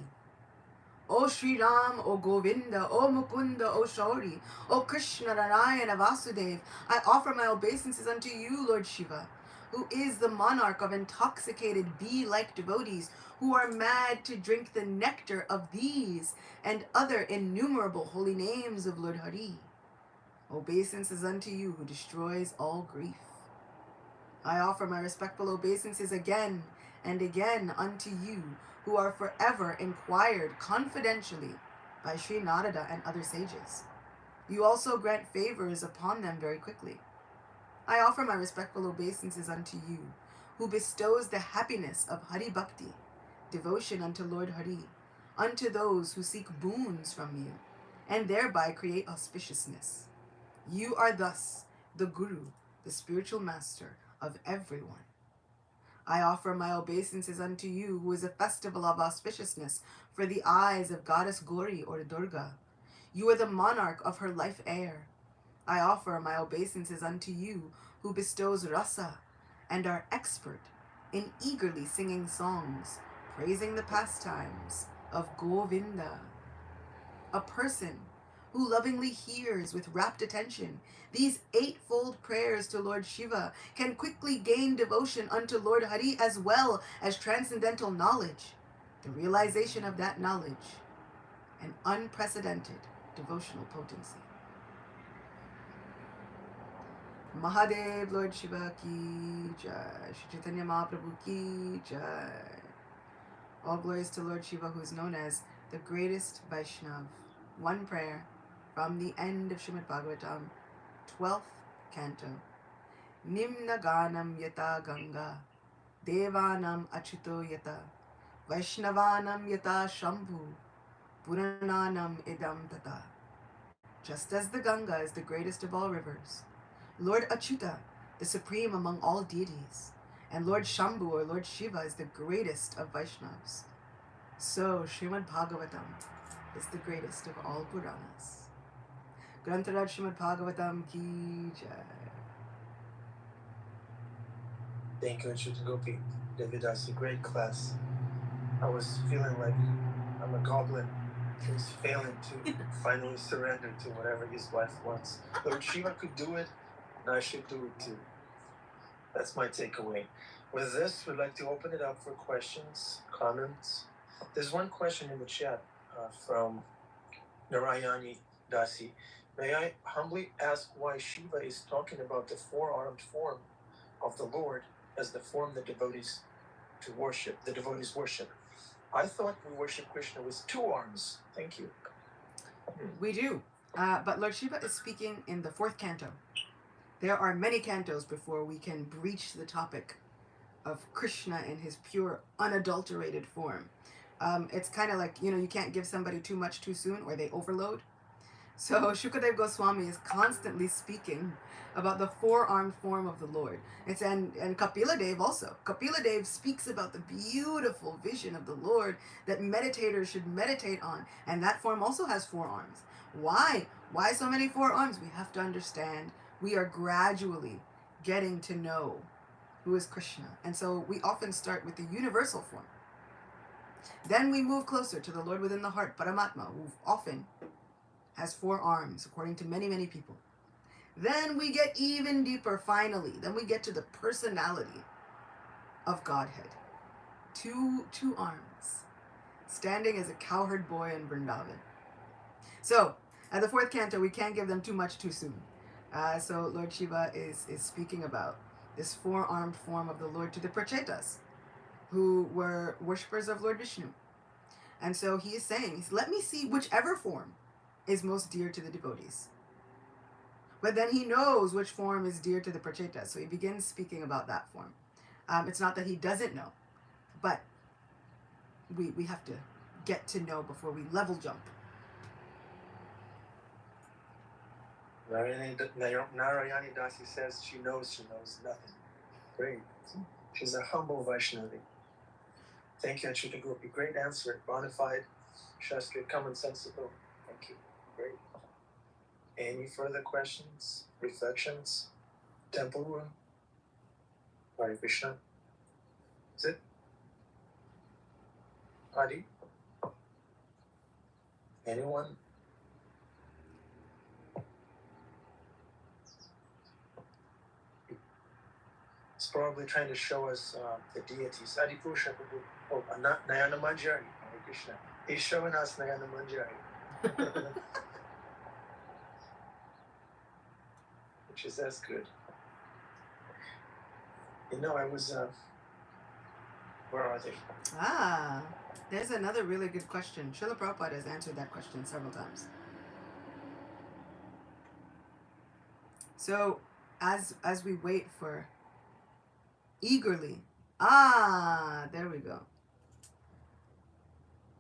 Speaker 3: O Sri Ram, O Govinda, O Mukunda, O Shauri, O Krishna, Narayana, Vasudev, I offer my obeisances unto you, Lord Shiva, who is the monarch of intoxicated bee-like devotees who are mad to drink the nectar of these and other innumerable holy names of Lord Hari. Obeisances unto you who destroys all grief. I offer my respectful obeisances again and again unto you who are forever inquired confidentially by Sri Narada and other sages. You also grant favors upon them very quickly. I offer my respectful obeisances unto you who bestows the happiness of Hari Bhakti, devotion unto Lord Hari, unto those who seek boons from you, and thereby create auspiciousness. You are thus the Guru, the spiritual master of everyone. I offer my obeisances unto you who is a festival of auspiciousness for the eyes of goddess Gauri or Durga. You are the monarch of her life air. I offer my obeisances unto you who bestows rasa and are expert in eagerly singing songs, praising the pastimes of Govinda. A person who lovingly hears with rapt attention these eightfold prayers to Lord Shiva can quickly gain devotion unto Lord Hari as well as transcendental knowledge, the realization of that knowledge, an unprecedented devotional potency. Mahadev, Lord Shiva ki jai. Shri Chaitanya Mahaprabhu ki jai. All glories to Lord Shiva, who is known as the greatest Vaishnav. One prayer from the end of Srimad Bhagavatam, 12th canto. Nimna ganam yata ganga, devanam achuto yata, Vaishnavanam yata shambhu, purananam idam tata. Just as the Ganga is the greatest of all rivers, Lord Achyuta, the supreme among all deities, and Lord Shambhu or Lord Shiva is the greatest of Vaishnavas, so Srimad Bhagavatam is the greatest of all Puranas. Grantaraj Srimad Bhagavatam ki jai.
Speaker 1: Thank you, Achyuta Gopi. Devidasi, great class. I was feeling like I'm a goblin who's failing to finally surrender to whatever his wife wants. Lord Shiva could do it, and I should do it too. That's my takeaway. With this, we'd like to open it up for questions, comments. There's one question in the chat from Narayani Dasi. May I humbly ask why Shiva is talking about the four-armed form of the Lord as the form the devotees worship? I thought we worship Krishna with two arms. Thank you.
Speaker 3: We do. But Lord Shiva is speaking in the 4th canto. There are many cantos before we can breach the topic of Krishna in his pure, unadulterated form. It's kind of like, you can't give somebody too much too soon or they overload. So Shukadev Goswami is constantly speaking about the four-armed form of the Lord. And Kapila Dev also. Kapila Dev speaks about the beautiful vision of the Lord that meditators should meditate on. And that form also has four arms. Why? Why so many four arms? We have to understand we are gradually getting to know who is Krishna. And so we often start with the universal form. Then we move closer to the Lord within the heart, Paramatma, who often has four arms, according to many, many people. Then we get even deeper, finally. Then we get to the personality of Godhead. Two arms, standing as a cowherd boy in Vrindavan. So, at the fourth canto, we can't give them too much too soon. So Lord Shiva is speaking about this four-armed form of the Lord to the Prachetas, who were worshippers of Lord Vishnu. And so he is saying, let me see whichever form is most dear to the devotees. But then he knows which form is dear to the Prachetas, so he begins speaking about that form. It's not that he doesn't know, but we have to get to know before we level jump.
Speaker 1: Narayani Dasi says she knows nothing. Great. She's a humble Vaishnavi. Thank you, Achyuta Gopi. Great answer. Bonafide, Shastra, commonsensical. Thank you. Great. Any further questions, reflections? Temple room? Hare Krishna. Is it? Adi? Anyone? It's probably trying to show us the deities. Adi Purusha Prabhu. Oh, Nayana Manjari. Hare Krishna. He's showing us Nayana Manjari. Which is as good. I was, where are they?
Speaker 3: There's another really good question. Srila Prabhupada has answered that question several times. So, as we wait for eagerly, there we go.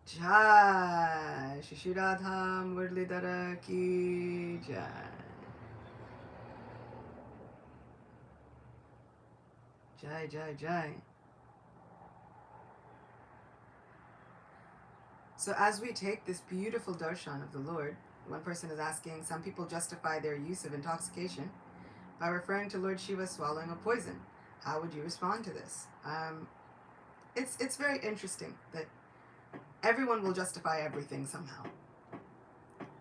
Speaker 3: Jai Shri Radha Murlidhara ki Jai. Jai, Jai, Jai. So as we take this beautiful darshan of the Lord, one person is asking, some people justify their use of intoxication by referring to Lord Shiva swallowing a poison. How would you respond to this? It's very interesting that everyone will justify everything somehow.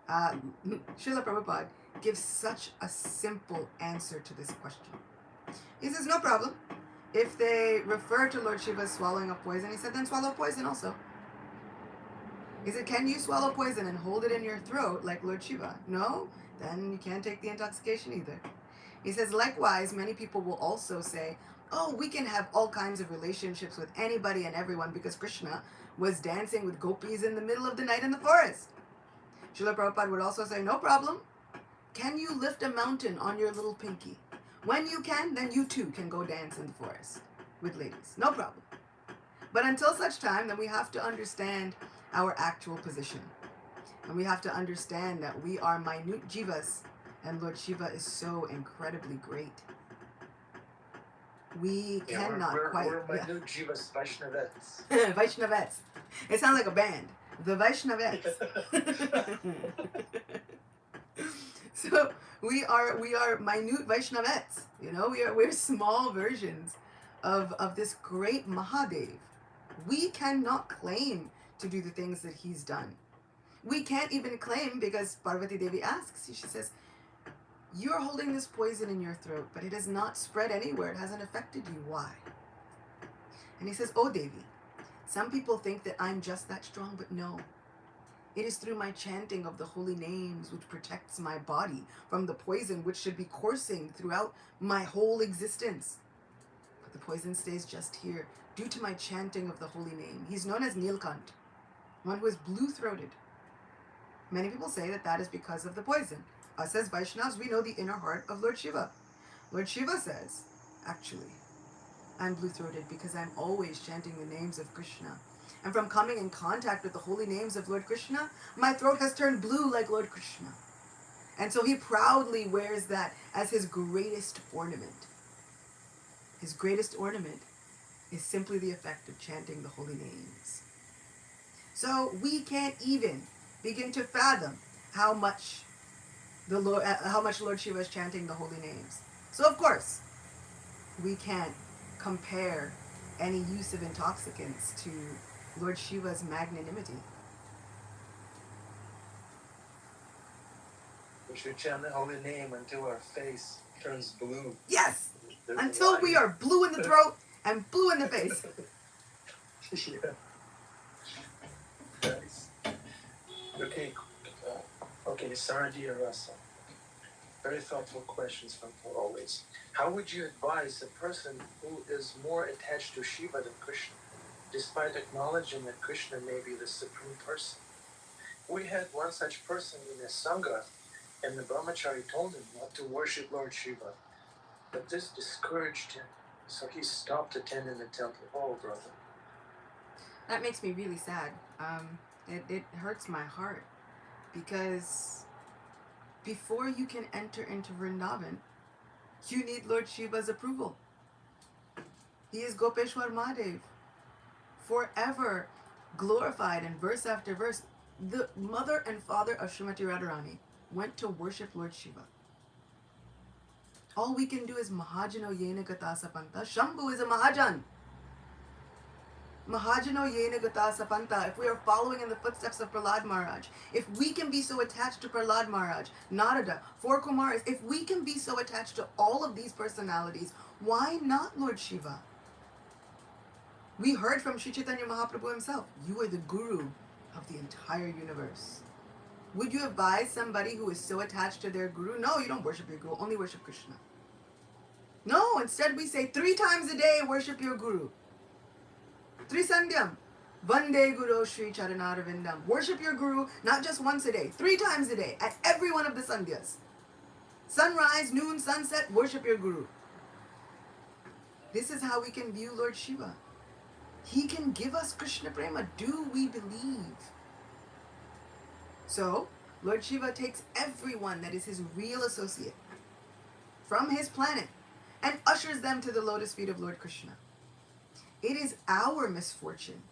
Speaker 3: Srila Prabhupada gives such a simple answer to this question. He says, no problem. If they refer to Lord Shiva swallowing a poison, he said, then swallow poison also. He said, can you swallow poison and hold it in your throat like Lord Shiva? No? Then you can't take the intoxication either. He says, likewise, many people will also say, oh, we can have all kinds of relationships with anybody and everyone because Krishna was dancing with gopis in the middle of the night in the forest. Srila Prabhupada would also say, no problem. Can you lift a mountain on your little pinky? When you can, then you too can go dance in the forest with ladies. No problem. But until such time, then we have to understand our actual position. And we have to understand that we are minute jivas, and Lord Shiva is so incredibly great. We cannot quite...
Speaker 1: We're minute jivas, Vaishnavas.
Speaker 3: Vaishnavas. It sounds like a band. The Vaishnavas. So we are minute Vaishnavas. We're small versions of this great Mahadev. We cannot claim to do the things that he's done. We can't even claim because Parvati Devi asks, she says, you're holding this poison in your throat, but it has not spread anywhere. It hasn't affected you. Why? And he says, oh Devi, some people think that I'm just that strong, but no. It is through my chanting of the holy names which protects my body from the poison which should be coursing throughout my whole existence. But the poison stays just here due to my chanting of the holy name. He's known as Nilkant, one who is blue-throated. Many people say that that is because of the poison. Us as Vaishnavas, we know the inner heart of Lord Shiva. Lord Shiva says, actually, I'm blue-throated because I'm always chanting the names of Krishna. And from coming in contact with the holy names of Lord Krishna, my throat has turned blue like Lord Krishna. And so he proudly wears that as his greatest ornament. His greatest ornament is simply the effect of chanting the holy names. So we can't even begin to fathom how much Lord Shiva is chanting the holy names. So of course, we can't compare any use of intoxicants to Lord Shiva's magnanimity.
Speaker 1: We should chant the holy name until our face turns blue.
Speaker 3: Yes!
Speaker 1: There's
Speaker 3: Until we are blue in the throat and blue in the face.
Speaker 1: Yeah. Nice. Okay. Okay, Saradia Rasa. Very thoughtful questions from her always. How would you advise a person who is more attached to Shiva than Krishna, despite acknowledging that Krishna may be the supreme person? We had one such person in a Sangha, and the brahmachari told him not to worship Lord Shiva. But this discouraged him, so he stopped attending the temple. Oh, brother.
Speaker 3: That makes me really sad. It hurts my heart because before you can enter into Vrindavan, you need Lord Shiva's approval. He is Gopeshwar Mahadev, forever glorified in verse after verse. The mother and father of Srimati Radharani went to worship Lord Shiva. All we can do is Mahajano Yena Gata Sapanta. Shambhu is a Mahajan. Mahajano Yena Gata Sapanta. If we are following in the footsteps of Prahlad Maharaj, if we can be so attached to Prahlad Maharaj, Narada, four Kumaras, if we can be so attached to all of these personalities, why not Lord Shiva? We heard from Sri Chaitanya Mahaprabhu himself, you are the guru of the entire universe. Would you advise somebody who is so attached to their guru? No, you don't worship your guru, only worship Krishna. No, instead we say 3 times a day worship your guru. Trisandhyam. Vande Guru Shri Charanarvindam. Worship your guru not just once a day, 3 times a day at every one of the sandhyas. Sunrise, noon, sunset, worship your guru. This is how we can view Lord Shiva. He can give us Krishna Prema. Do we believe? So, Lord Shiva takes everyone that is his real associate from his planet and ushers them to the lotus feet of Lord Krishna. It is our misfortune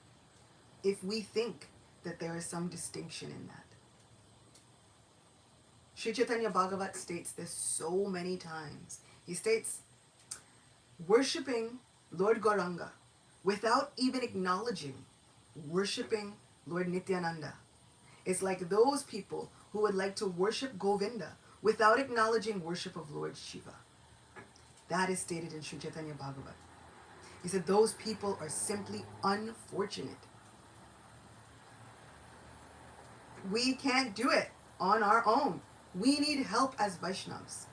Speaker 3: if we think that there is some distinction in that. Sri Chaitanya Bhagavat states this so many times. He states, worshipping Lord Gauranga without even acknowledging worshipping Lord Nityananda is like those people who would like to worship Govinda without acknowledging worship of Lord Shiva. That is stated in Sri Chaitanya Bhagavat. He said those people are simply unfortunate. We can't do it on our own. We need help as Vaishnavas.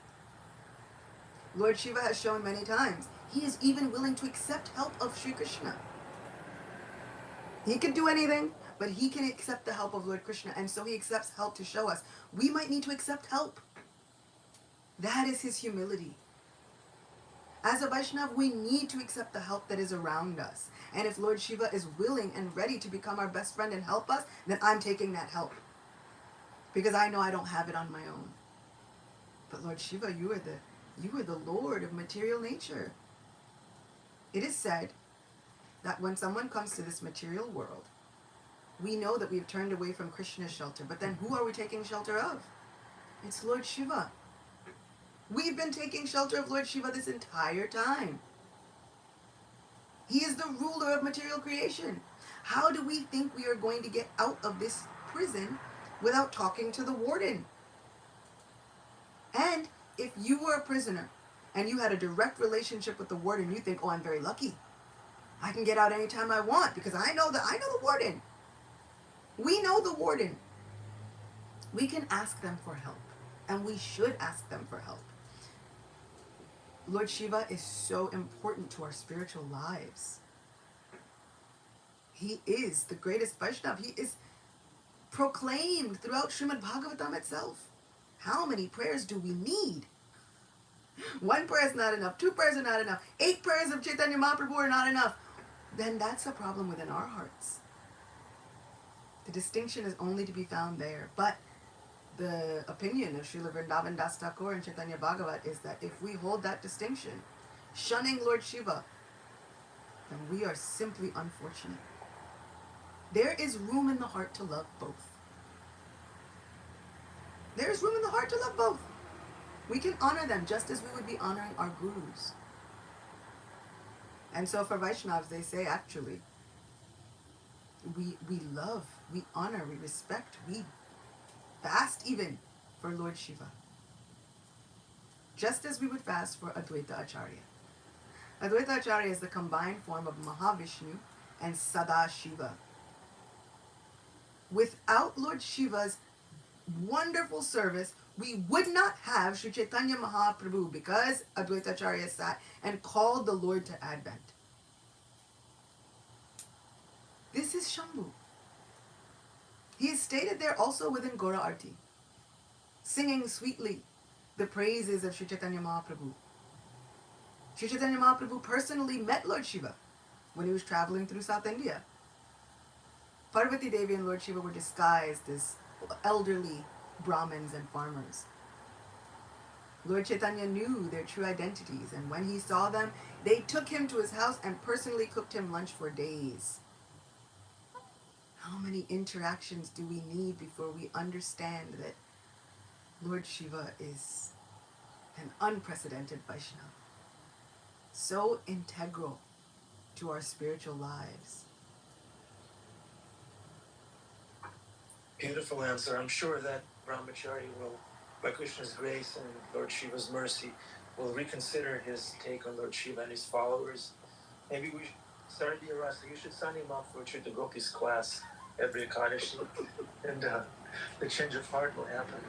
Speaker 3: Lord Shiva has shown many times he is even willing to accept help of Sri Krishna. He can do anything, but he can accept the help of Lord Krishna, and so he accepts help to show us we might need to accept help. That is his humility. As a Vaishnava, we need to accept the help that is around us. And if Lord Shiva is willing and ready to become our best friend and help us, then I'm taking that help. Because I know I don't have it on my own. But Lord Shiva, you are the Lord of material nature. It is said that when someone comes to this material world, we know that we've turned away from Krishna's shelter. But then who are we taking shelter of? It's Lord Shiva. We've been taking shelter of Lord Shiva this entire time. He is the ruler of material creation. How do we think we are going to get out of this prison without talking to the warden? And if you were a prisoner and you had a direct relationship with the warden, you think, oh, I'm very lucky. I can get out anytime I want because I know the warden. We know the warden. We can ask them for help, and we should ask them for help. Lord Shiva is so important to our spiritual lives. He is the greatest Vaishnava. He is proclaimed throughout Srimad Bhagavatam itself. How many prayers do we need? one prayer is not enough, 2 prayers are not enough, 8 prayers of Chaitanya Mahaprabhu are not enough, then that's a problem within our hearts. The distinction is only to be found there. But the opinion of Srila Vrindavan Das Thakur and Chaitanya Bhagavat is that if we hold that distinction, shunning Lord Shiva, then we are simply unfortunate. There is room in the heart to love both. There is room in the heart to love both. We can honor them just as we would be honoring our gurus. And so for Vaishnavas, they say actually, we love, we honor, we respect, we fast even for Lord Shiva. Just as we would fast for Advaita Acharya. Advaita Acharya is the combined form of Mahavishnu and Sadashiva. Without Lord Shiva's wonderful service, we would not have Sri Chaitanya Mahaprabhu, because Advaita Acharya sat and called the Lord to Advent. This is Shambhu. He is stated there also within Gora Arti, singing sweetly the praises of Sri Chaitanya Mahaprabhu. Sri Chaitanya Mahaprabhu personally met Lord Shiva when he was traveling through South India. Parvati Devi and Lord Shiva were disguised as elderly Brahmins and farmers. Lord Chaitanya knew their true identities, and when he saw them, they took him to his house and personally cooked him lunch for days. How many interactions do we need before we understand that Lord Shiva is an unprecedented Vaishnava, so integral to our spiritual lives?
Speaker 1: Beautiful answer. I'm sure that Brahmachari will, by Krishna's grace and Lord Shiva's mercy, will reconsider his take on Lord Shiva and his followers. Maybe we should, Saradiya Rasa, you should sign him up for Chitta Gopi's class every Ekadashi, and the change of heart will happen.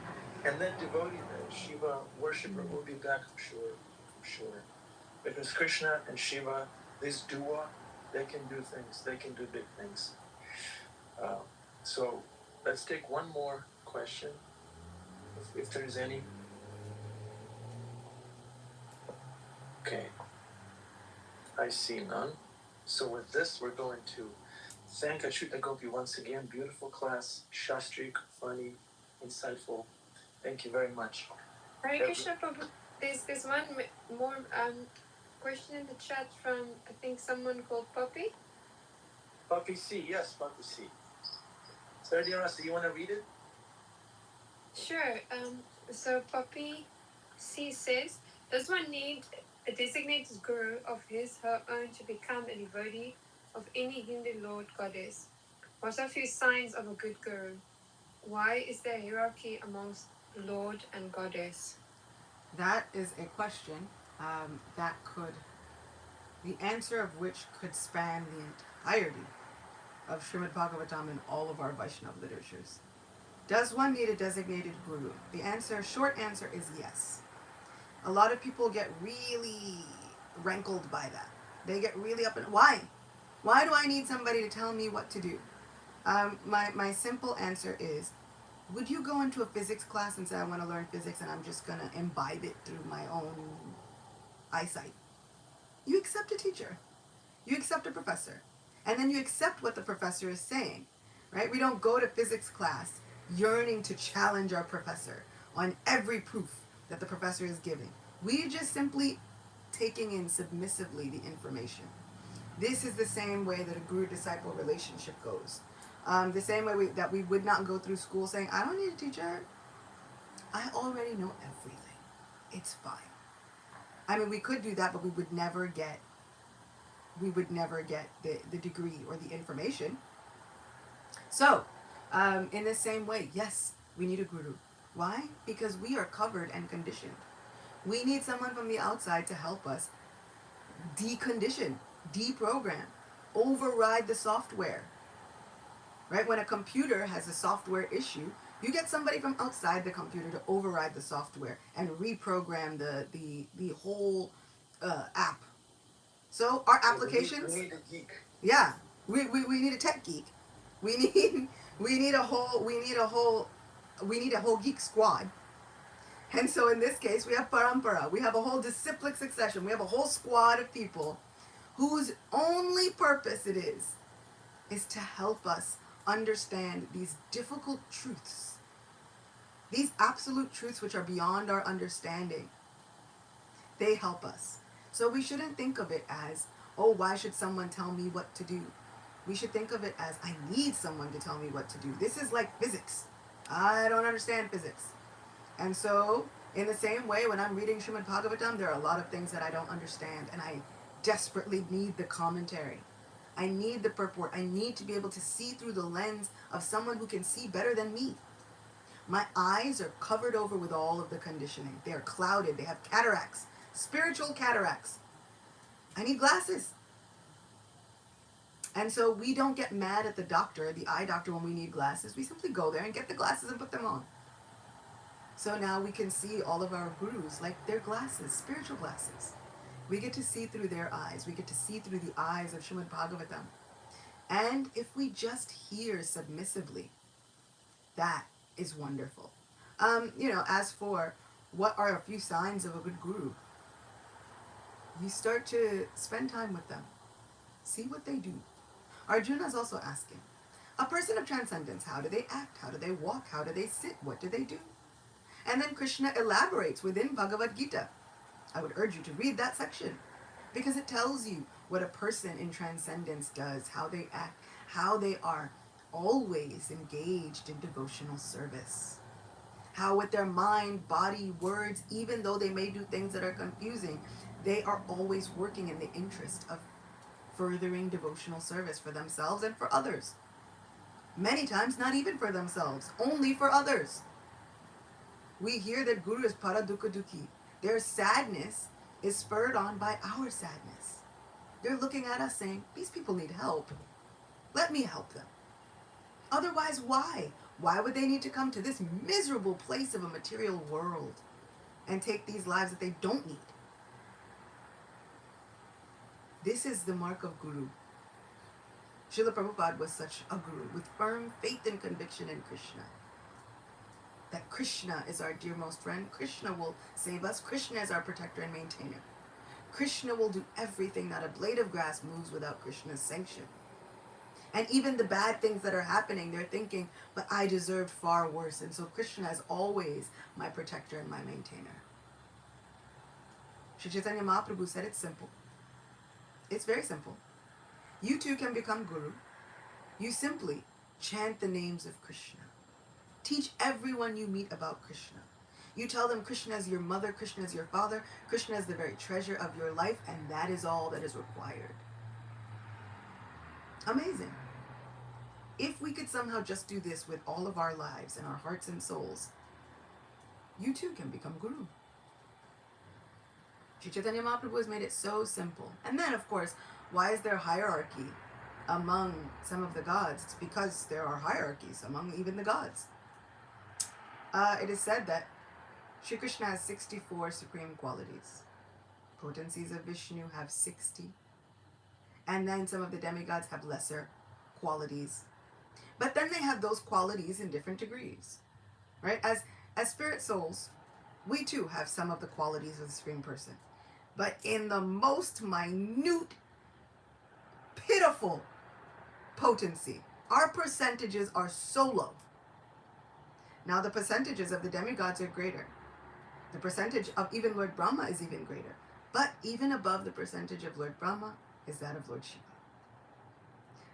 Speaker 1: And then devotee, the Shiva worshipper will be back, I'm sure. Because Krishna and Shiva, this duo, they can do things. They can do big things. So let's take one more question, if there is any. Okay. I see none. So with this, we're going to thank Achyuta Gopi once again. Beautiful class, Shastric, funny, insightful. Thank you very much.
Speaker 5: Hare Krishna Prabhu. There's one more question in the chat from, I think, someone called Poppy.
Speaker 1: Poppy C, yes, Poppy C. Saradiya Rasa, you want to read it?
Speaker 5: Sure. So Poppy C says, does one need a designated guru of his/her own to become a devotee of any Hindu lord goddess? What are a few signs of a good guru? Why is there hierarchy amongst lord and goddess?
Speaker 3: That is a question the answer of which could span the entirety of Srimad Bhagavatam and all of our Vaishnava literatures. Does one need a designated guru? The short answer is yes. A lot of people get really rankled by that. They get really up in, why? Why do I need somebody to tell me what to do? My simple answer is, would you go into a physics class and say, I want to learn physics and I'm just going to imbibe it through my own eyesight? You accept a teacher. You accept a professor. And then you accept what the professor is saying, right? We don't go to physics class yearning to challenge our professor on every proof that the professor is giving. We just simply taking in submissively the information. This is the same way that a guru-disciple relationship goes. The same way that we would not go through school saying, I don't need a teacher. I already know everything. It's fine. I mean, we could do that, but we would never get the degree or the information. So, in the same way, yes, we need a guru. Why? Because we are covered and conditioned. We need someone from the outside to help us decondition, deprogram, override the software. Right? When a computer has a software issue, you get somebody from outside the computer to override the software and reprogram the whole app. So our applications,
Speaker 1: we need a geek.
Speaker 3: yeah, we need a tech geek. We need a whole geek squad. And so in this case, we have parampara. We have a whole disciplic succession. We have a whole squad of people whose only purpose it is to help us understand these difficult truths, these absolute truths which are beyond our understanding. They help us. So we shouldn't think of it as, oh, why should someone tell me what to do? We should think of it as, I need someone to tell me what to do. This is like physics. I don't understand physics. And so, in the same way, when I'm reading Srimad Bhagavatam, there are a lot of things that I don't understand, and I desperately need the commentary. I need the purport. I need to be able to see through the lens of someone who can see better than me. My eyes are covered over with all of the conditioning. They are clouded. They have cataracts, spiritual cataracts. I need glasses. And so we don't get mad at the doctor, the eye doctor, when we need glasses. We simply go there and get the glasses and put them on. So now we can see all of our gurus like their glasses, spiritual glasses. We get to see through their eyes. We get to see through the eyes of Srimad Bhagavatam. And if we just hear submissively, that is wonderful. As for what are a few signs of a good guru, you start to spend time with them. See what they do. Arjuna is also asking, a person of transcendence, how do they act? How do they walk? How do they sit? What do they do? And then Krishna elaborates within Bhagavad Gita. I would urge you to read that section because it tells you what a person in transcendence does, how they act, how they are always engaged in devotional service. How with their mind, body, words, even though they may do things that are confusing, they are always working in the interest of furthering devotional service for themselves and for others. Many times not even for themselves, only for others. We hear that Guru is para dukkha dukhi. Their sadness is spurred on by our sadness. They're looking at us saying, these people need help. Let me help them. Otherwise, why? Why would they need to come to this miserable place of a material world and take these lives that they don't need? This is the mark of Guru. Srila Prabhupada was such a Guru with firm faith and conviction in Krishna. That Krishna is our dearmost friend. Krishna will save us. Krishna is our protector and maintainer. Krishna will do everything. Not a blade of grass moves without Krishna's sanction. And even the bad things that are happening, they're thinking, but I deserved far worse. And so Krishna is always my protector and my maintainer. Sri Chaitanya Mahaprabhu said it's simple. It's very simple. You too can become Guru. You simply chant the names of Krishna. Teach everyone you meet about Krishna. You tell them Krishna is your mother, Krishna is your father, Krishna is the very treasure of your life, and that is all that is required. Amazing. If we could somehow just do this with all of our lives and our hearts and souls, you too can become Guru. Sri Chaitanya Mahaprabhu has made it so simple. And then, of course, why is there hierarchy among some of the gods? It's because there are hierarchies among even the gods. It is said that Shri Krishna has 64 supreme qualities. Potencies of Vishnu have 60. And then some of the demigods have lesser qualities. But then they have those qualities in different degrees. Right? As spirit souls, we too have some of the qualities of the Supreme Person. But in the most minute, pitiful potency, our percentages are so low. Now the percentages of the demigods are greater. The percentage of even Lord Brahma is even greater. But even above the percentage of Lord Brahma is that of Lord Shiva.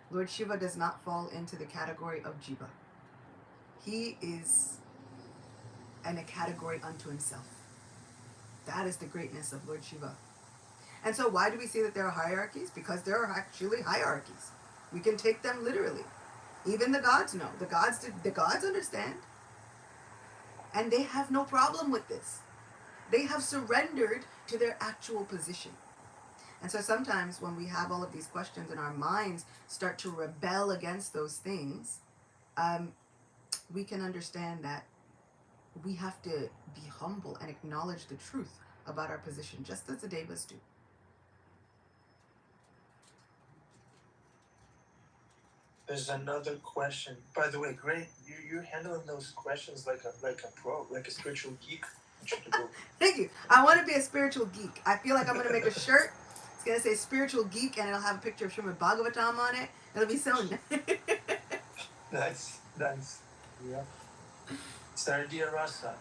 Speaker 3: Lord Shiva does not fall into the category of Jiva. He is in a category unto himself. That is the greatness of Lord Shiva. And so why do we say that there are hierarchies? Because there are actually hierarchies. We can take them literally. Even the gods know. The gods understand. And they have no problem with this. They have surrendered to their actual position. And so sometimes when we have all of these questions and our minds start to rebel against those things, we can understand that we have to be humble and acknowledge the truth about our position, just as the Devas do.
Speaker 1: There's another question. By the way, great. You're handling those questions like a pro, like a spiritual geek.
Speaker 3: Thank you. I want to be a spiritual geek. I feel like I'm going to make a shirt. It's going to say spiritual geek and it'll have a picture of Srimad Bhagavatam on it. It'll be so
Speaker 1: nice. Yeah. Sardiya Rasa.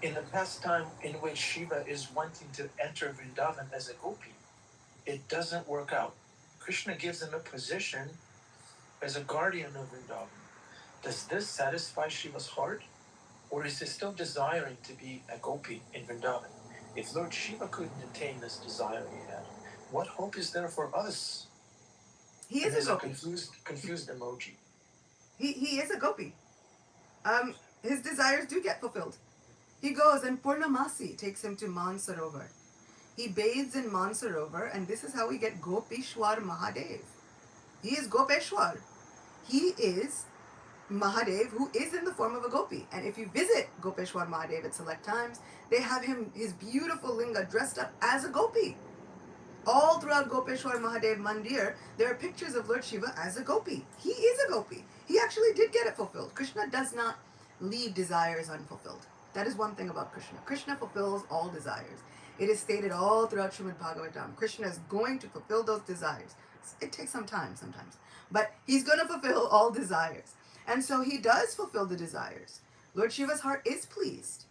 Speaker 1: In the pastime in which Shiva is wanting to enter Vrindavan as a gopi, it doesn't work out. Krishna gives him a position as a guardian of Vrindavan. Does this satisfy Shiva's heart? Or is he still desiring to be a gopi in Vrindavan? If Lord Shiva couldn't attain this desire he had, what hope is there for us?
Speaker 3: He is a gopi.
Speaker 1: Confused emoji.
Speaker 3: He is a gopi. His desires do get fulfilled. He goes and Purnamasi takes him to Mansarovar. He bathes in Mansarovar, and this is how we get Gopishwar Mahadev. He is Gopeshwar. He is Mahadev, who is in the form of a gopi. And if you visit Gopeshwar Mahadev at select times, they have him, his beautiful linga, dressed up as a gopi. All throughout Gopeshwar Mahadev Mandir, there are pictures of Lord Shiva as a gopi. He is a gopi. He actually did get it fulfilled. Krishna does not leave desires unfulfilled. That is one thing about Krishna. Krishna fulfills all desires. It is stated all throughout Srimad Bhagavatam. Krishna is going to fulfill those desires. It takes some time sometimes. But he's going to fulfill all desires. And so he does fulfill the desires. Lord Shiva's heart is pleased.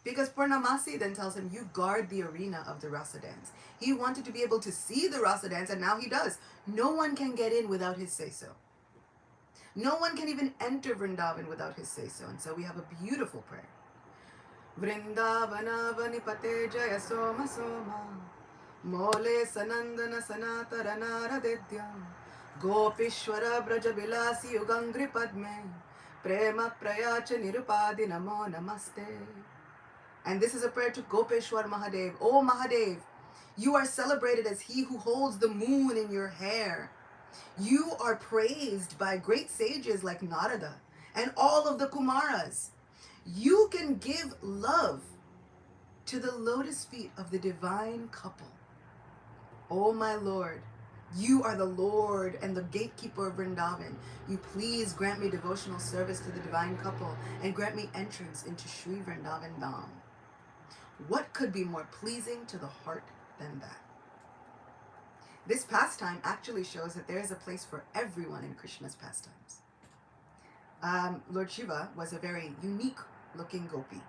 Speaker 3: Because Purnamasi then tells him, you guard the arena of the rasa dance. He wanted to be able to see the rasa dance, and now he does. No one can get in without his say-so. No one can even enter Vrindavan without his say-so. And so we have a beautiful prayer. Vrindavana vanipate jaya soma soma mole sanandana sanatara naradedya gopishwara braja vilasi yugangri padme prema prayacha nirupadi namo namaste. And this is a prayer to Gopeshwar Mahadev. Oh Mahadev, you are celebrated as he who holds the moon in your hair. You are praised by great sages like Narada and all of the Kumaras. You can give love to the lotus feet of the divine couple. Oh my Lord, you are the Lord and the gatekeeper of Vrindavan. You please grant me devotional service to the divine couple and grant me entrance into Sri Vrindavan Dham. What could be more pleasing to the heart than that? This pastime actually shows that there is a place for everyone in Krishna's pastimes. Lord Shiva was a very unique looking gopi,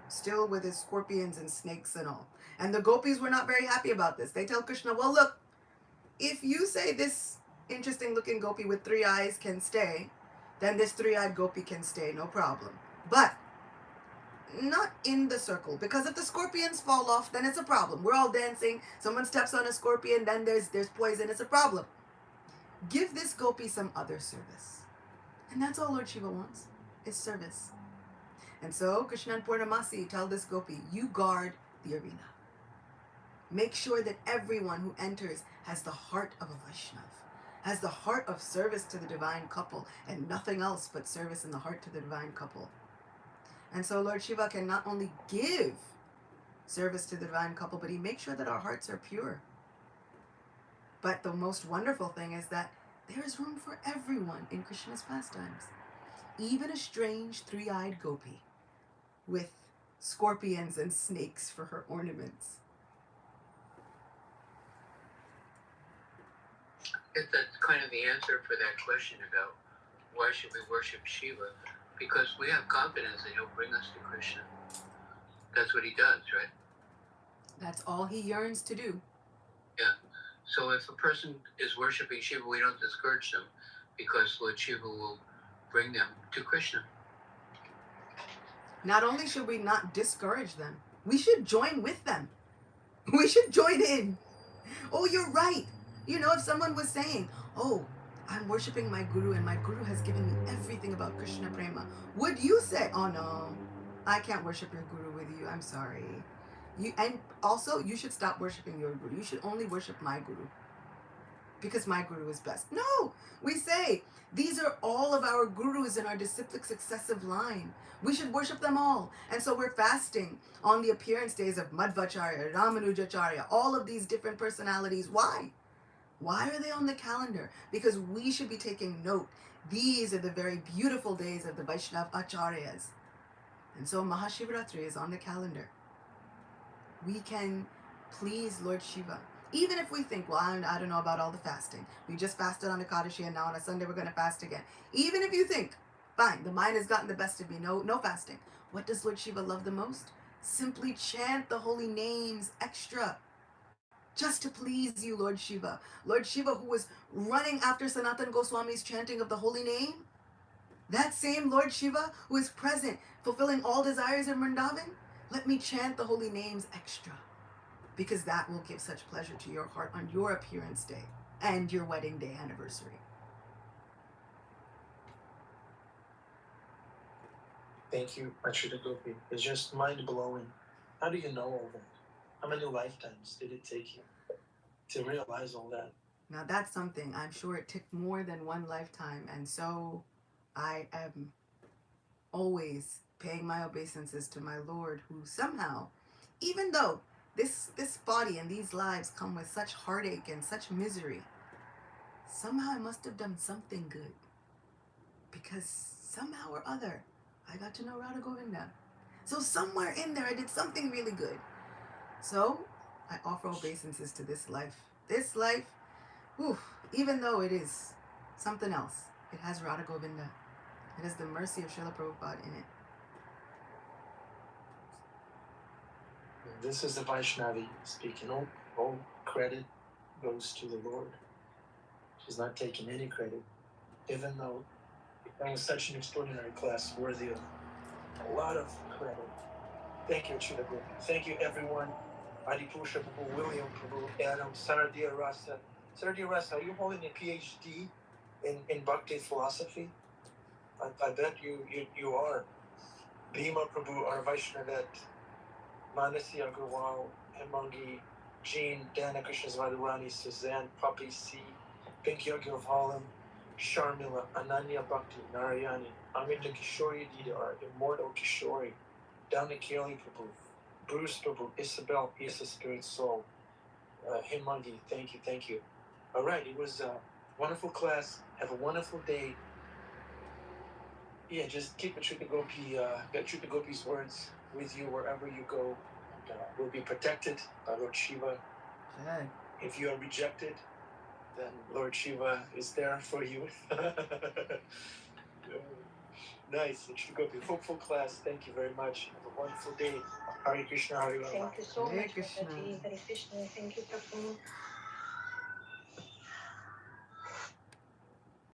Speaker 3: still with his scorpions and snakes and all. And the gopis were not very happy about this. They tell Krishna, well, look, if you say this interesting looking gopi with 3 eyes can stay, then this 3-eyed gopi can stay, no problem. But not in the circle, because if the scorpions fall off, then it's a problem. We're all dancing, someone steps on a scorpion, then there's poison, it's a problem. Give this gopi some other service. And that's all Lord Shiva wants, is service. And so Krishna and Purnamasi tell this gopi, you guard the arena. Make sure that everyone who enters has the heart of a Vaishnava, has the heart of service to the divine couple, and nothing else but service in the heart to the divine couple. And so Lord Shiva can not only give service to the divine couple, but he makes sure that our hearts are pure. But the most wonderful thing is that there is room for everyone in Krishna's pastimes. Even a strange 3-eyed gopi with scorpions and snakes for her ornaments.
Speaker 6: If that's kind of the answer for that question about why should we worship Shiva, because we have confidence that he'll bring us to Krishna. That's what he does, right?
Speaker 3: That's all he yearns to do.
Speaker 6: Yeah. So if a person is worshiping Shiva, we don't discourage them, because Lord Shiva will bring them to Krishna.
Speaker 3: Not only should we not discourage them, we should join with them. We should join in. Oh, you're right. You know, if someone was saying, oh, I'm worshiping my guru and my guru has given me everything about Krishna Prema, would you say, oh no, I can't worship your guru with you, I'm sorry. And also, you should stop worshiping your guru. You should only worship my guru, because my guru is best. No, we say, these are all of our gurus in our disciplic successive line. We should worship them all. And so we're fasting on the appearance days of Madhvacharya, Ramanujacharya, all of these different personalities. Why? Why are they on the calendar? Because we should be taking note. These are the very beautiful days of the Vaishnava Acharyas. And so Mahashivratri is on the calendar. We can please Lord Shiva. Even if we think, well, I don't know about all the fasting. We just fasted on Ekadashi and now on a Sunday we're going to fast again. Even if you think, fine, the mind has gotten the best of me, no fasting. What does Lord Shiva love the most? Simply chant the holy names extra. Just to please you, Lord Shiva. Lord Shiva, who was running after Sanatana Goswami's chanting of the holy name, that same Lord Shiva who is present, fulfilling all desires in Vrindavan, let me chant the holy names extra, because that will give such pleasure to your heart on your appearance day and your wedding day anniversary.
Speaker 1: Thank you, Achyuta Gopi. It's just mind-blowing. How do you know all that? How many lifetimes did it take you to realize all that?
Speaker 3: Now that's something, I'm sure it took more than one lifetime, and so I am always paying my obeisances to my Lord, who somehow, even though this body and these lives come with such heartache and such misery, somehow I must have done something good, because somehow or other I got to know Radha Govinda. So somewhere in there I did something really good. So I offer obeisances to this life. This life, even though it is something else, it has Radha Govinda. It has the mercy of Srila Prabhupada in it.
Speaker 1: This is the Vaishnavi speaking. All credit goes to the Lord. She's not taking any credit, even though that was such an extraordinary class worthy of a lot of credit. Thank you, Achyuta Gopi. Thank you, everyone. Adipusha Prabhu, William Prabhu, Adam, Saradiya Rasa. Saradiya Rasa, are you holding a PhD in Bhakti philosophy? I bet you are. Bhima Prabhu, our Vaishnavet, Manasi Agarwal, Hemangi, Jean, Dana Krishna's Radharani, Suzanne, Puppy C, Pink Yogi of Holland, Sharmila, Ananya Bhakti, Narayani, Amrita Kishori Didar, Immortal Kishori, Dana Kali Prabhu, Bruce Prabhu, Isabel, Peace of Spirit Soul, Hemangi, thank you. All right, it was a wonderful class. Have a wonderful day. Yeah, just keep Achyuta Gopi's words with you wherever you go. And, we'll be protected by Lord Shiva.
Speaker 3: Good.
Speaker 1: If you are rejected, then Lord Shiva is there for you. Nice, Achyuta Gopi. Hopeful class. Thank you very much. Have a wonderful day. Hare Krishna, Hare Rama.
Speaker 7: Thank you so
Speaker 3: Hare
Speaker 7: much,
Speaker 3: Krishna.
Speaker 7: Mataji. Hare Krishna. Thank you, Prabhu.